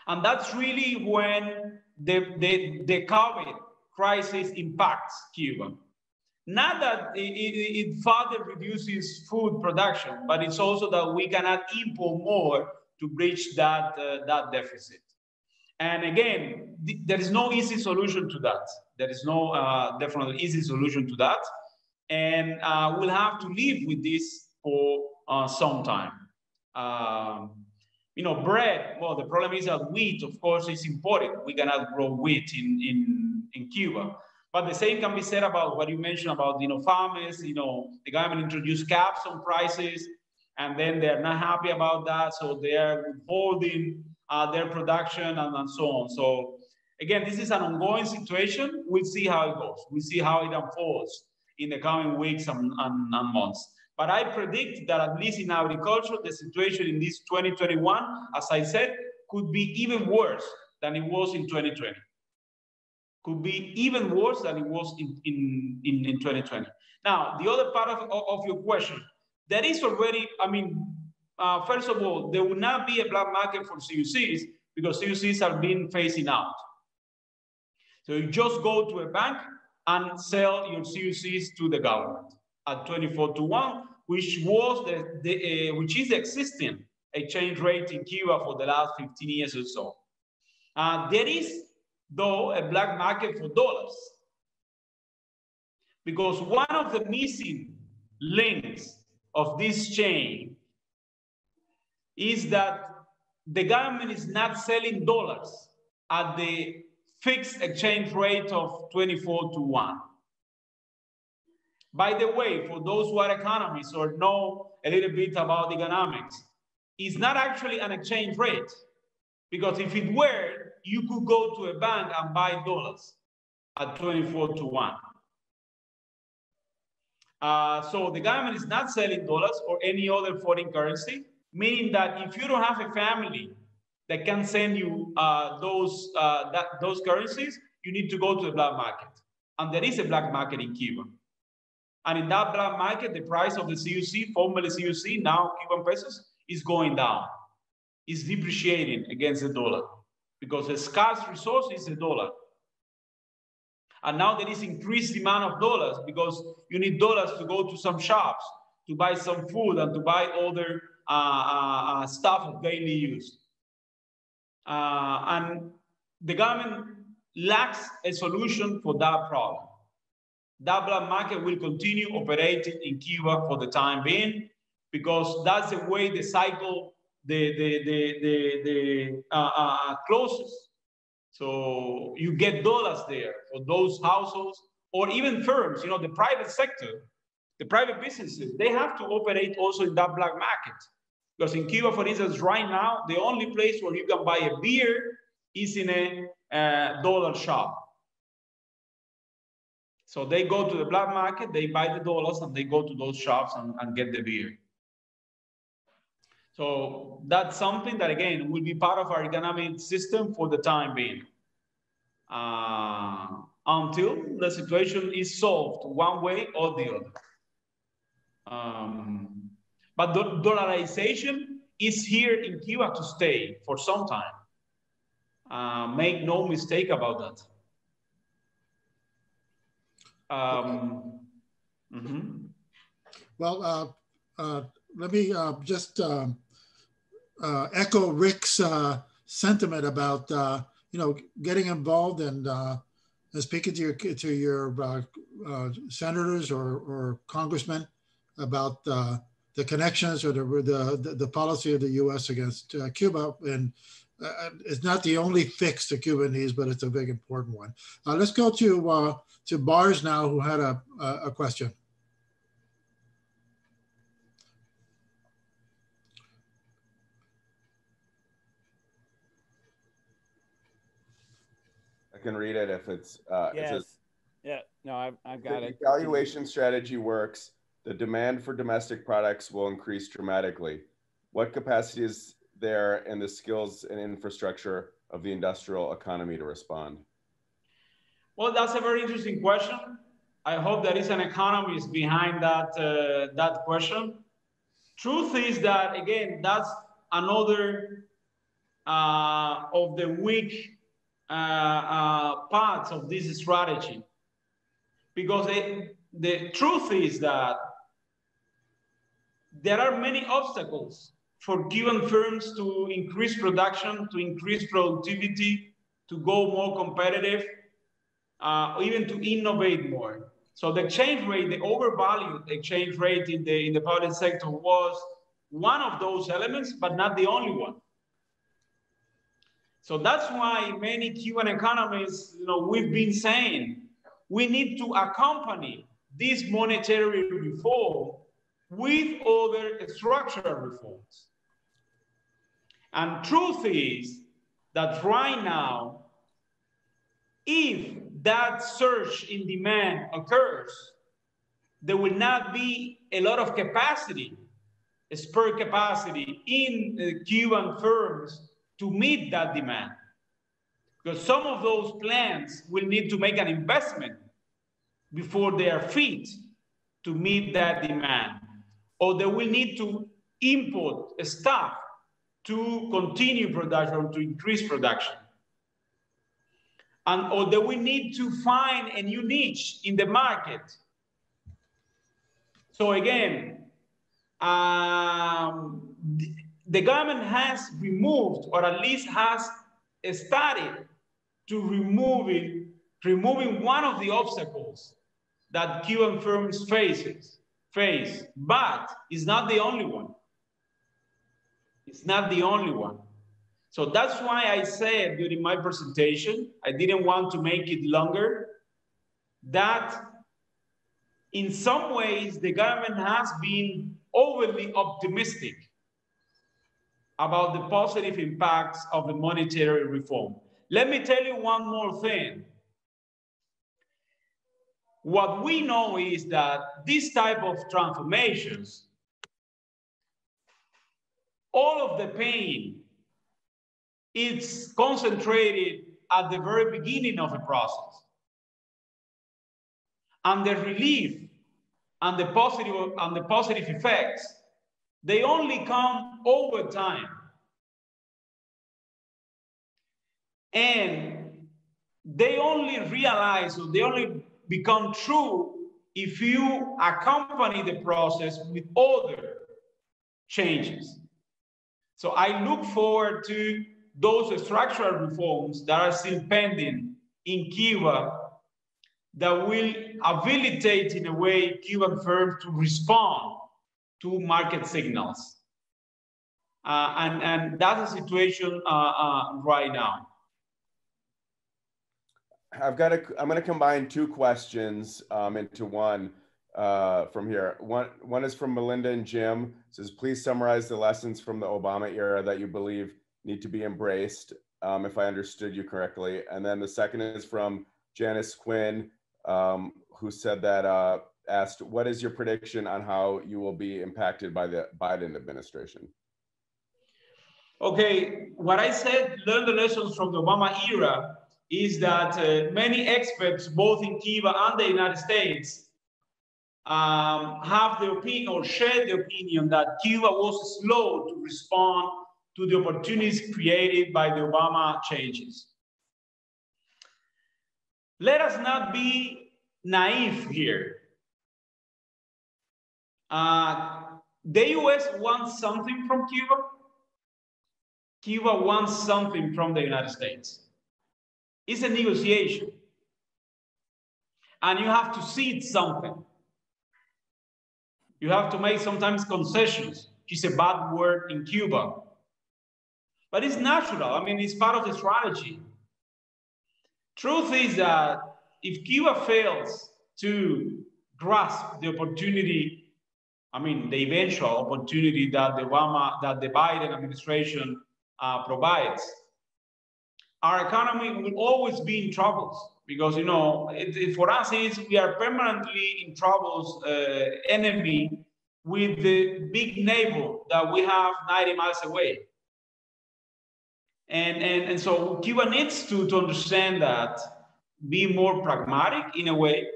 And that's really when the COVID crisis impacts Cuba. Not that it further reduces food production, but it's also that we cannot import more to bridge that deficit. And again, there is no easy solution to that. There is no definitely easy solution to that. And we'll have to live with this for some time. Bread, well, the problem is that wheat, of course, is imported. We cannot grow wheat in Cuba. But the same can be said about what you mentioned about, farmers. The government introduced caps on prices, and then they're not happy about that. So they are withholding their production and so on. So again, this is an ongoing situation. We'll see how it goes. We'll see how it unfolds in the coming weeks and months. But I predict that at least in agriculture, the situation in this 2021, as I said, could be even worse than it was in 2020. Could be even worse than it was in 2020. Now, the other part of your question, there is already, first of all, there will not be a black market for CUCs because CUCs are being phasing out. So you just go to a bank and sell your CUCs to the government at 24-1, which was which is the existing exchange rate in Cuba for the last 15 years or so. There is, though, a black market for dollars, because one of the missing links of this chain is that the government is not selling dollars at the fixed exchange rate of 24-1. By the way, for those who are economists or know a little bit about economics, it's not actually an exchange rate, because if it were, you could go to a bank and buy dollars at 24-1. So the government is not selling dollars or any other foreign currency. meaning that if you don't have a family that can send you those currencies, you need to go to the black market. And there is a black market in Cuba. And in that black market, the price of the CUC, formerly CUC, now Cuban pesos, is going down. It's depreciating against the dollar because the scarce resource is the dollar. And now there is increased demand of dollars because you need dollars to go to some shops, to buy some food and to buy other stuff of daily use. And the government lacks a solution for that problem. That black market will continue operating in Cuba for the time being because that's the way the cycle closes. So you get dollars there for those households or even firms, you know, the private sector, the private businesses, they have to operate also in that black market. Because in Cuba, for instance, right now, the only place where you can buy a beer is in a dollar shop. So they go to the black market, they buy the dollars, and they go to those shops and get the beer. So that's something that, again, will be part of our economic system for the time being. Until the situation is solved one way or the other. But the dollarization is here in Cuba to stay for some time. Make no mistake about that. Well, let me just echo Rick's sentiment about you know, getting involved and speaking to your senators or congressmen about the connections or the policy of the U.S. against Cuba. And it's not the only fix to Cuba needs, but it's a big important one. Let's go to Bars now, who had a question. I can read it if it's. Yes. Yeah. No, I've got it. The evaluation strategy works. The demand for domestic products will increase dramatically. What capacity is there in the skills and infrastructure of the industrial economy to respond? Well, that's a very interesting question. I hope there is an economist behind that question. Truth is that, again, that's another of the weak parts of this strategy. Because the truth is that there are many obstacles for Cuban firms to increase production, to increase productivity, to go more competitive, even to innovate more. So the exchange rate, the overvalued exchange rate in the public sector was one of those elements, but not the only one. So that's why many Cuban economists, you know, we've been saying we need to accompany this monetary reform with other structural reforms. And truth is that right now, if that surge in demand occurs, there will not be a lot of capacity, spare capacity in Cuban firms to meet that demand. Because some of those plants will need to make an investment before they are fit to meet that demand. Or they will need to import staff to continue production, to increase production. Or they will need to find a new niche in the market. So again, the government has removed, or at least has started to removing one of the obstacles that Cuban firms face, but it's not the only one. It's not the only one. So that's why I said during my presentation, I didn't want to make it longer, that in some ways the government has been overly optimistic about the positive impacts of the monetary reform. Let me tell you one more thing. What we know is that this type of transformations all of the pain is concentrated at the very beginning of the process. And the relief and the positive effects, they only come over time. And they only realize, or they only become true if you accompany the process with other changes. So I look forward to those structural reforms that are still pending in Cuba that will habilitate in a way Cuban firms to respond to market signals. And that's the situation right now. I'm going to combine two questions into one from here. One is from Melinda and Jim. It says, please summarize the lessons from the Obama era that you believe need to be embraced, if I understood you correctly. And then the second is from Janice Quinn, who said that, asked, what is your prediction on how you will be impacted by the Biden administration? Okay, what I said, learn the lessons from the Obama era, is that many experts, both in Cuba and the United States, have the opinion or share the opinion that Cuba was slow to respond to the opportunities created by the Obama changes. Let us not be naive here. The US wants something from Cuba. Cuba wants something from the United States. It's a negotiation. And you have to cede something. You have to make sometimes concessions, which is a bad word in Cuba. But it's natural. I mean, it's part of the strategy. Truth is that if Cuba fails to grasp the opportunity, I mean, the eventual opportunity that the Biden administration provides, our economy will always be in troubles because, you know, for us, we are permanently in troubles, enemy with the big neighbor that we have 90 miles away. And so Cuba needs to understand that, be more pragmatic in a way,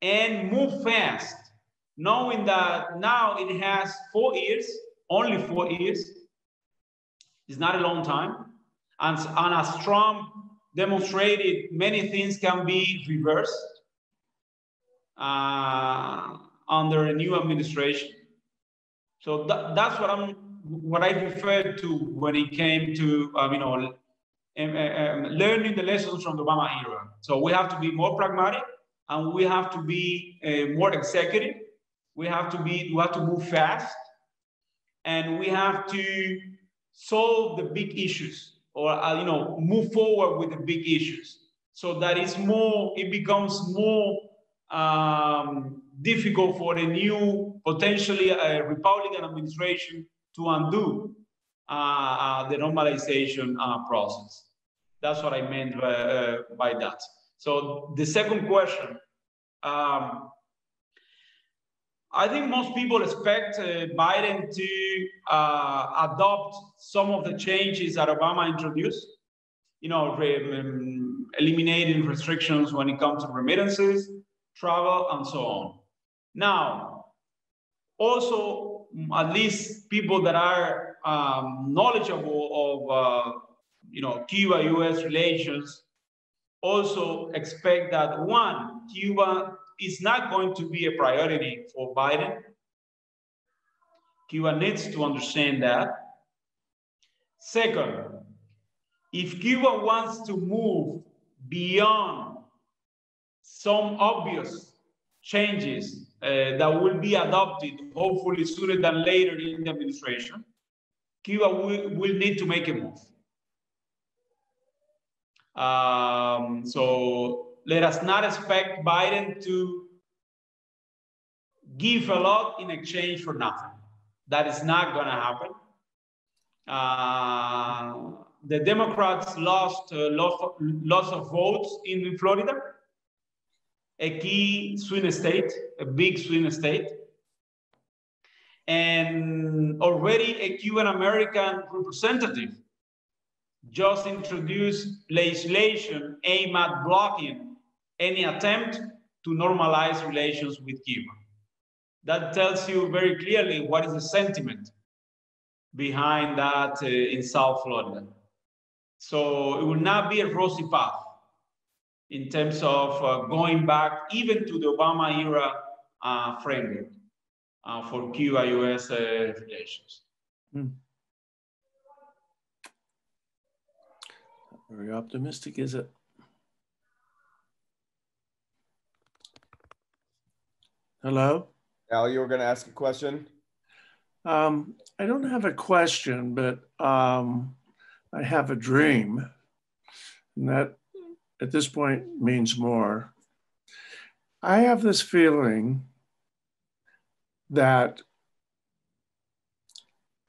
and move fast, knowing that now it has 4 years, only 4 years. It's not a long time. And as Trump demonstrated, many things can be reversed under a new administration. So that's what I referred to when it came to learning the lessons from the Obama era. So we have to be more pragmatic, and we have to be more executive. We have to move fast, and we have to solve the big issues, or move forward with the big issues, so that it becomes more difficult for a new, potentially a Republican administration to undo the normalization process. That's what I meant by that. So the second question, I think most people expect Biden to adopt some of the changes that Obama introduced, eliminating restrictions when it comes to remittances, travel, and so on. Now, also, at least people that are knowledgeable of Cuba-US relations also expect that, one, Cuba is not going to be a priority for Biden. Cuba needs to understand that. Second, if Cuba wants to move beyond some obvious changes that will be adopted, hopefully sooner than later in the administration, Cuba will need to make a move. So let us not expect Biden to give a lot in exchange for nothing. That is not going to happen. The Democrats lost lots of votes in Florida, a key swing state, a big swing state. And already a Cuban American representative just introduced legislation aimed at blocking any attempt to normalize relations with Cuba. That tells you very clearly what is the sentiment behind that in South Florida. So it will not be a rosy path in terms of going back even to the Obama era framework for Cuba-US relations. Very optimistic, is it? Hello? Al, you were going to ask a question? I don't have a question, but I have a dream. And that at this point means more. I have this feeling that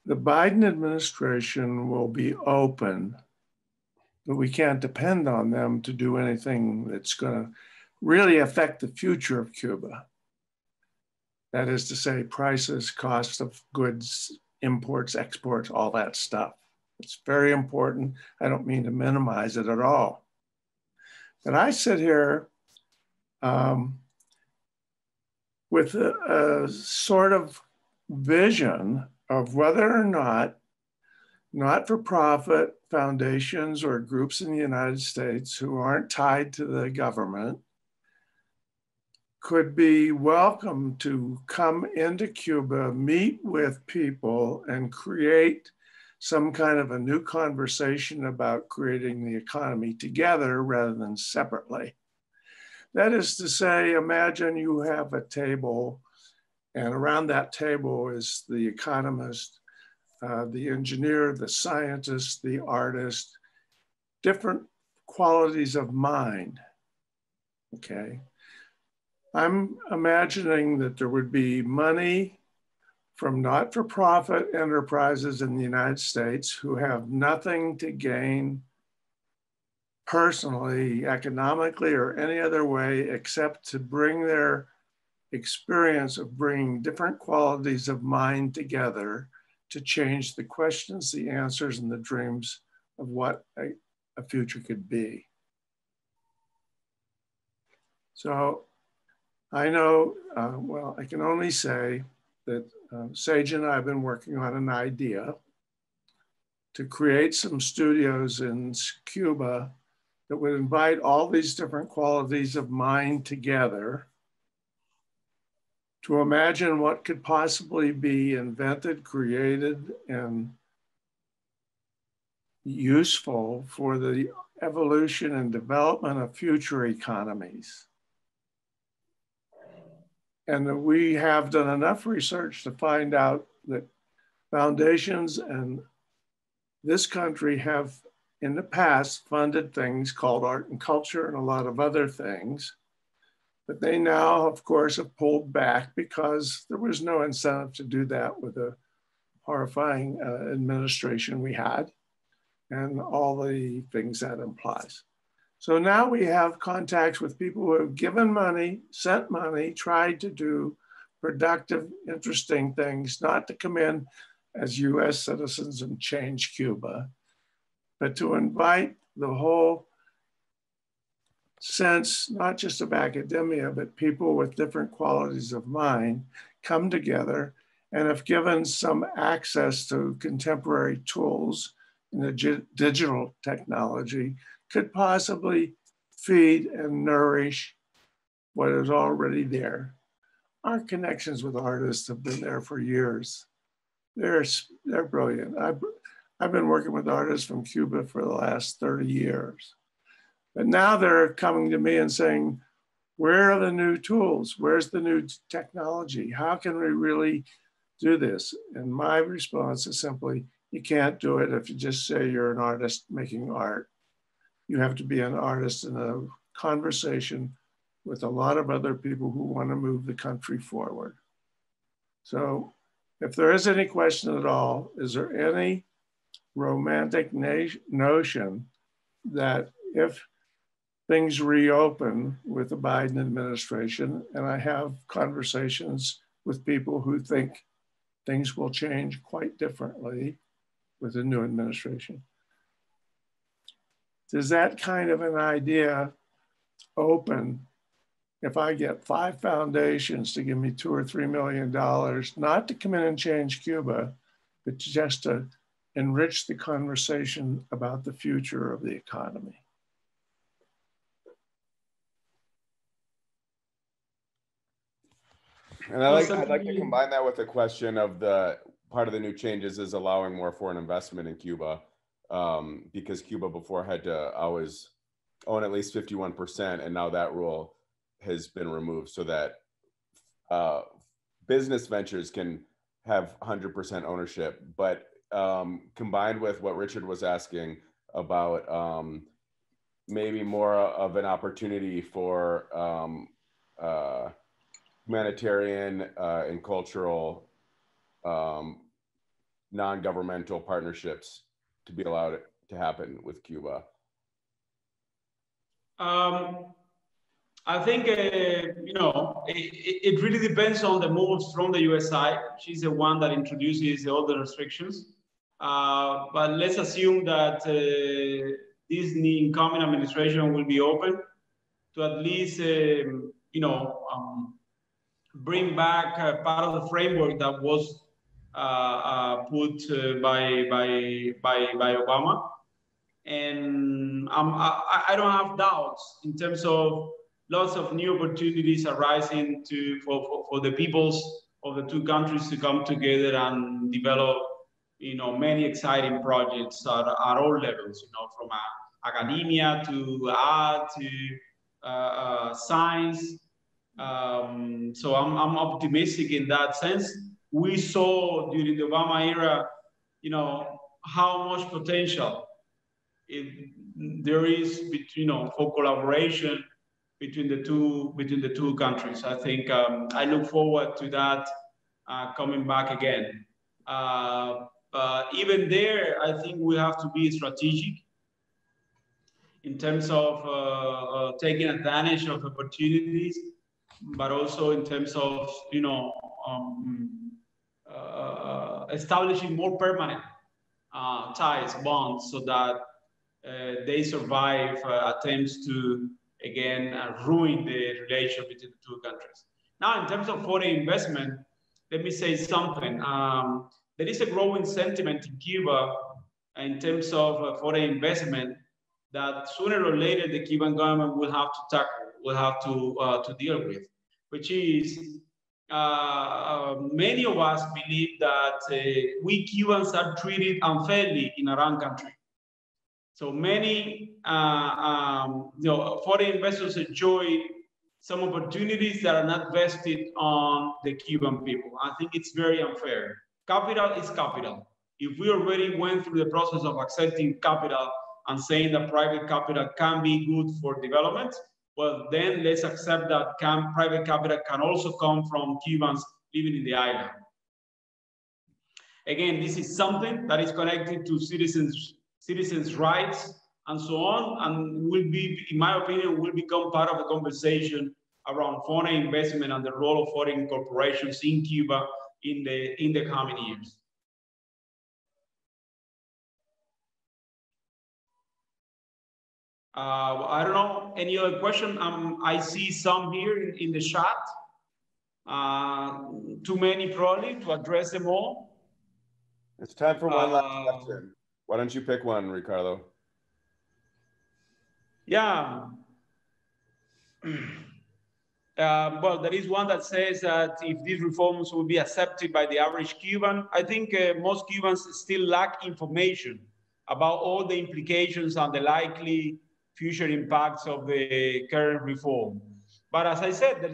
the Biden administration will be open, but we can't depend on them to do anything that's going to really affect the future of Cuba. That is to say, prices, cost of goods, imports, exports, all that stuff. It's very important. I don't mean to minimize it at all. But I sit here with a sort of vision of whether or not-for-profit foundations or groups in the United States who aren't tied to the government could be welcome to come into Cuba, meet with people, and create some kind of a new conversation about creating the economy together rather than separately. That is to say, imagine you have a table, and around that table is the economist, the engineer, the scientist, the artist, different qualities of mind, okay? I'm imagining that there would be money from not-for-profit enterprises in the United States who have nothing to gain personally, economically, or any other way except to bring their experience of bringing different qualities of mind together to change the questions, the answers, and the dreams of what a future could be. So I know, well, I can only say that Sage and I have been working on an idea to create some studios in Cuba that would invite all these different qualities of mind together to imagine what could possibly be invented, created, and useful for the evolution and development of future economies. And we have done enough research to find out that foundations in this country have in the past funded things called art and culture and a lot of other things. But they now, of course, have pulled back because there was no incentive to do that with the horrifying administration we had and all the things that implies. So now we have contacts with people who have given money, sent money, tried to do productive, interesting things, not to come in as US citizens and change Cuba, but to invite the whole sense, not just of academia, but people with different qualities of mind come together and have given some access to contemporary tools in the digital technology could possibly feed and nourish what is already there. Our connections with artists have been there for years. They're brilliant. I've been working with artists from Cuba for the last 30 years. But now they're coming to me and saying, where are the new tools? Where's the new technology? How can we really do this? And my response is simply, you can't do it if you just say you're an artist making art. You have to be an artist in a conversation with a lot of other people who want to move the country forward. So if there is any question at all, is there any romantic notion that if things reopen with the Biden administration, and I have conversations with people who think things will change quite differently with the new administration. Does that kind of an idea open, if I get 5 foundations to give me $2 or $3 million, not to come in and change Cuba, but just to enrich the conversation about the future of the economy? And I'd like to combine that with a question of the part of the new changes is allowing more foreign investment in Cuba, because Cuba before had to always own at least 51%, and now that rule has been removed so that business ventures can have 100% ownership. But combined with what Richard was asking about maybe more of an opportunity for humanitarian and cultural non-governmental partnerships to be allowed to happen with Cuba? I think, you know, it really depends on the moves from the US side. She's the one that introduces all the restrictions. But let's assume that this incoming administration will be open to at least, you know, bring back part of the framework that was put by Obama. And I don't have doubts in terms of lots of new opportunities arising for the peoples of the two countries to come together and develop, you know, many exciting projects at all levels, you know, from academia to art to science. So I'm optimistic in that sense. We saw during the Obama era, you know, how much potential there is between, you know, for collaboration between the two countries. I think I look forward to that coming back again. But even there, I think we have to be strategic in terms of taking advantage of opportunities, but also in terms of, you know, establishing more permanent ties, bonds, so that they survive attempts to, again, ruin the relation between the two countries. Now, in terms of foreign investment, let me say something. There is a growing sentiment in Cuba in terms of foreign investment that sooner or later the Cuban government will have to tackle, will have to deal with, which is many of us believe that we Cubans are treated unfairly in our own country. So many you know, foreign investors enjoy some opportunities that are not vested on the Cuban people. I think it's very unfair. Capital is capital. If we already went through the process of accepting capital and saying that private capital can be good for development, well, then let's accept that private capital can also come from Cubans living in the island. Again, this is something that is connected to citizens' rights and so on, and will be, in my opinion, will become part of the conversation around foreign investment and the role of foreign corporations in Cuba in the coming years. I don't know, any other question? I see some here in the chat. Too many probably to address them all. It's time for one last question. Why don't you pick one, Ricardo? Yeah. Well, there is one that says that if these reforms will be accepted by the average Cuban, I think most Cubans still lack information about all the implications and the likely future impacts of the current reform. But as I said, there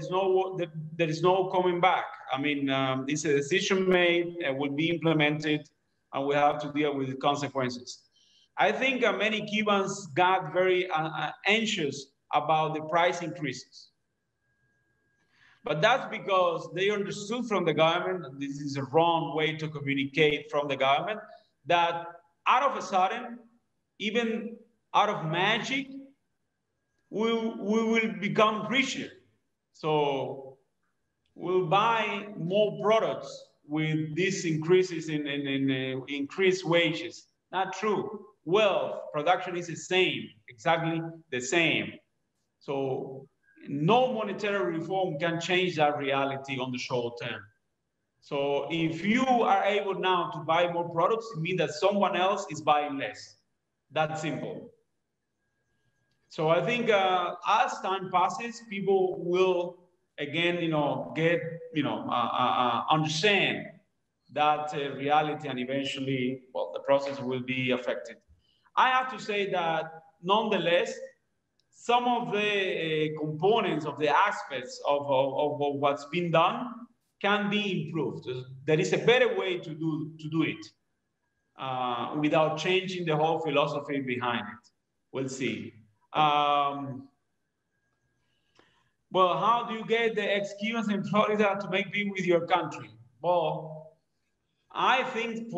is no coming back. I mean, this is a decision made and will be implemented, and we have to deal with the consequences. I think many Cubans got very anxious about the price increases. But that's because they understood from the government, and this is a wrong way to communicate from the government, that out of a sudden, even out of magic, we will become richer. So we'll buy more products with these increases in increased wages. Not true. Wealth production is the same, exactly the same. So no monetary reform can change that reality on the short term. So if you are able now to buy more products, it means that someone else is buying less. That's simple. So I think as time passes, people will again, get, understand that reality, and eventually, well, the process will be affected. I have to say that nonetheless, some of the components of the aspects of what's been done can be improved. There is a better way to do it without changing the whole philosophy behind it. We'll see. Well, how do you get the ex-Cubans in Florida to make peace with your country? Well, I think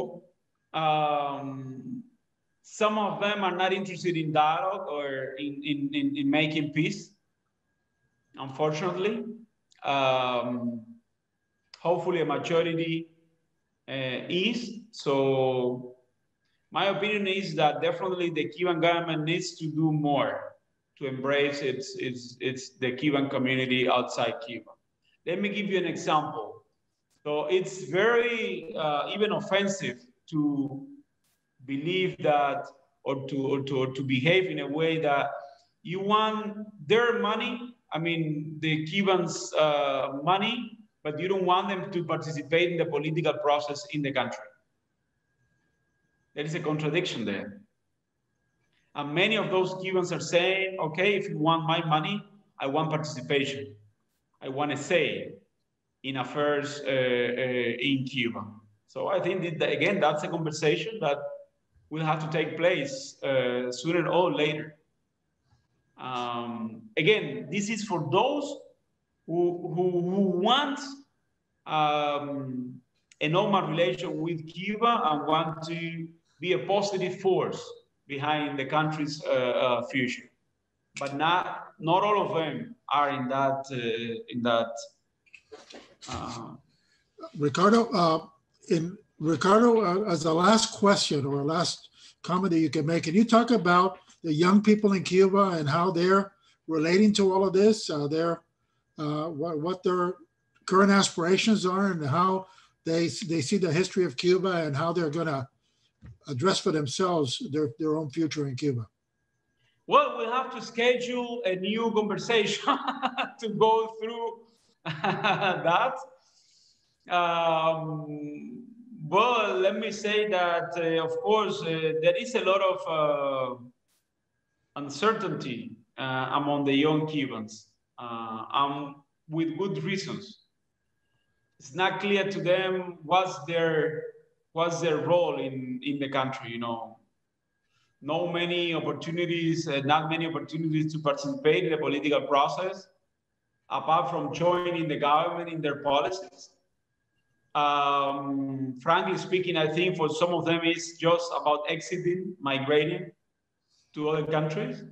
some of them are not interested in dialogue or in making peace, unfortunately. Hopefully a majority is. So my opinion is that definitely the Cuban government needs to do more to embrace the Cuban community outside Cuba. Let me give you an example. So it's very even offensive to believe that, or to behave in a way that you want their money, I mean the Cubans' money, but you don't want them to participate in the political process in the country. There is a contradiction there. And many of those Cubans are saying, okay, if you want my money, I want participation. I want a say in affairs in Cuba. So I think that, again, that's a conversation that will have to take place sooner or later. Again, this is for those who want a normal relation with Cuba and want to be a positive force behind the country's future. But not all of them are in that. Ricardo, as a last question or a last comment that you can make, can you talk about the young people in Cuba and how they're relating to all of this? What their current aspirations are and how they see the history of Cuba and how they're going to address for themselves their own future in Cuba? Well, we'll have to schedule a new conversation to go through that. Well, let me say that, of course, there is a lot of uncertainty among the young Cubans, with good reasons. It's not clear to them what's their role in the country, not many opportunities to participate in the political process, apart from joining the government in their policies. Frankly speaking, I think for some of them it's just about exiting, migrating to other countries.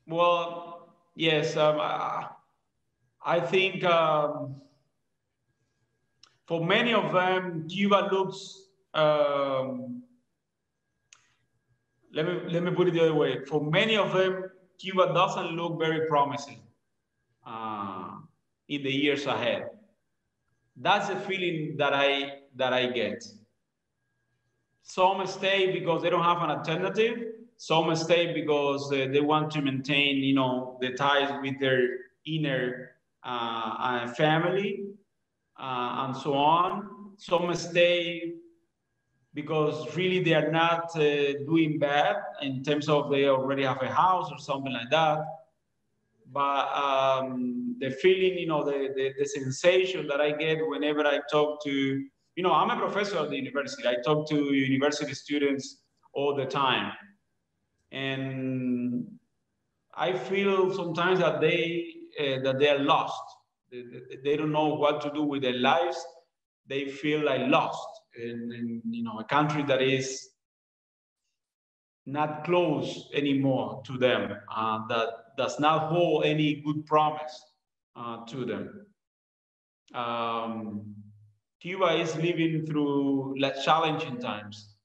Well, yes, I think for many of them, Cuba looks, let me put it the other way. For many of them, Cuba doesn't look very promising in the years ahead. That's the feeling that I get. Some stay because they don't have an alternative. Some stay because they want to maintain, the ties with their inner family and so on. Some stay because really they are not doing bad in terms of they already have a house or something like that. But the feeling, the sensation that I get whenever I talk to, I'm a professor at the university. I talk to university students all the time. And I feel sometimes that they are lost. They don't know what to do with their lives. They feel like lost in a country that is not close anymore to them, that does not hold any good promise to them. Cuba is living through less challenging times,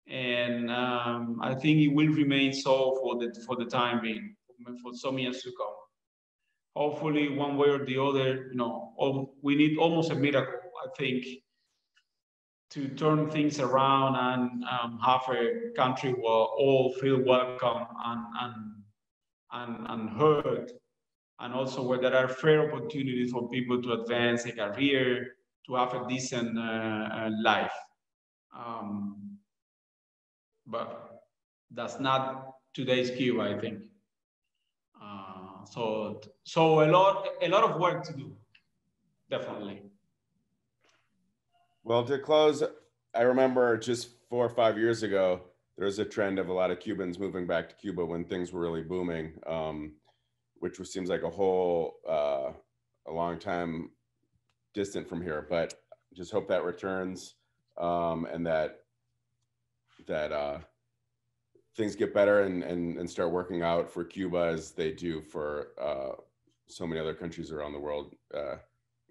and I think it will remain so for the time being, for some years to come. Hopefully, one way or the other, we need almost a miracle, I think, to turn things around and have a country where all feel welcome and heard, and also where there are fair opportunities for people to advance a career, to have a decent life. But that's not today's Cuba, I think. So a lot of work to do, definitely. Well, to close, I remember just 4 or 5 years ago, there was a trend of a lot of Cubans moving back to Cuba when things were really booming, which seems like a long time distant from here, but just hope that returns and that things get better and start working out for Cuba as they do for so many other countries around the world,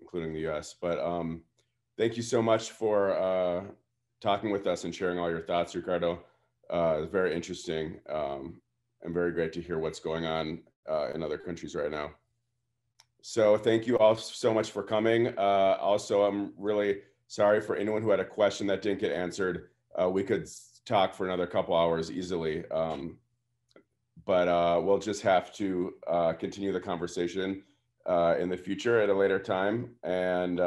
including the US. But thank you so much for talking with us and sharing all your thoughts, Ricardo. It's very interesting and very great to hear what's going on in other countries right now. So thank you all so much for coming. Also, I'm really sorry for anyone who had a question that didn't get answered. We could talk for another couple hours easily, but we'll just have to continue the conversation in the future at a later time. And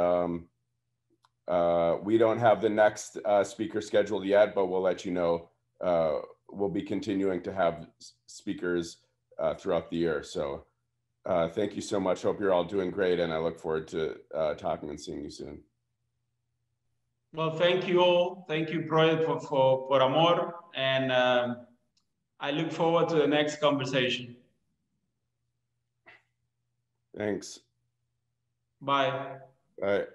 we don't have the next speaker scheduled yet, but we'll let you know. We'll be continuing to have speakers throughout the year. So thank you so much. Hope you're all doing great. And I look forward to talking and seeing you soon. Well, thank you all. Thank you, Project, for Amor. And I look forward to the next conversation. Thanks. Bye. Bye.